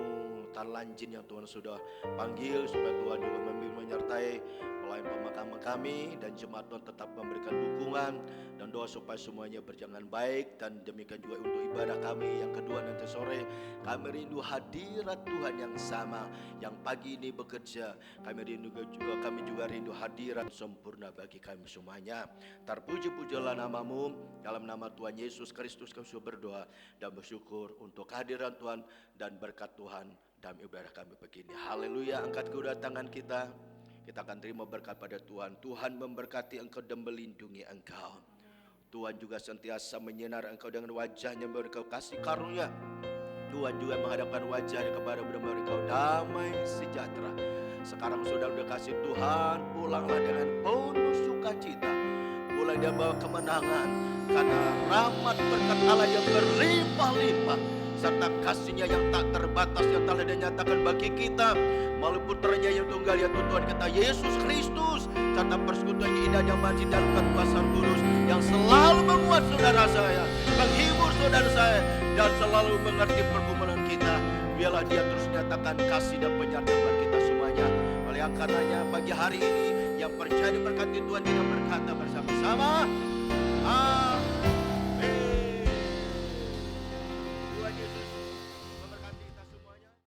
Tan Lanjin yang Tuhan sudah panggil, supaya Tuhan juga membimbing menyertai pelayan pemakaman kami, dan jemaat Tuhan tetap memberikan dukungan dan doa supaya semuanya berjalan baik. Dan demikian juga untuk ibadah kami yang kedua nanti sore, kami rindu hadirat Tuhan yang sama yang pagi ini bekerja. Kami juga rindu hadirat sempurna bagi kami semuanya. Terpuji-pujilah namamu, dalam nama Tuhan Yesus Kristus kami sudah berdoa dan bersyukur untuk kehadiran Tuhan dan berkat Tuhan dalam ibadah kami begini. Haleluya. Angkat kedua tangan kita akan terima berkat pada Tuhan. Tuhan memberkati engkau dan melindungi engkau. Tuhan juga sentiasa menyinar engkau dengan wajahnya, memberi engkau kasih karunia. Tuhan juga menghadapkan wajahnya kepada memberi engkau damai sejahtera. Sekarang sudah kasih Tuhan, pulanglah dengan penuh sukacita. Pulang dia bawa kemenangan, karena rahmat berkat Allah yang berlimpah-limpah, serta kasihnya yang tak terbatas yang telah dinyatakan bagi kita melalui putranya yang tunggal, yaitu Tuhan kita Yesus Kristus, serta persekutuan indah yang masih dalam kekuasaan kudus yang selalu menguat saudara saya, menghibur saudara saya, dan selalu mengerti pergumulan kita. Biarlah dia terus nyatakan kasih dan penyertaan bagi kita semuanya. Oleh karenanya pagi hari ini yang percaya diberkati Tuhan, kita berkata bersama-sama, amin.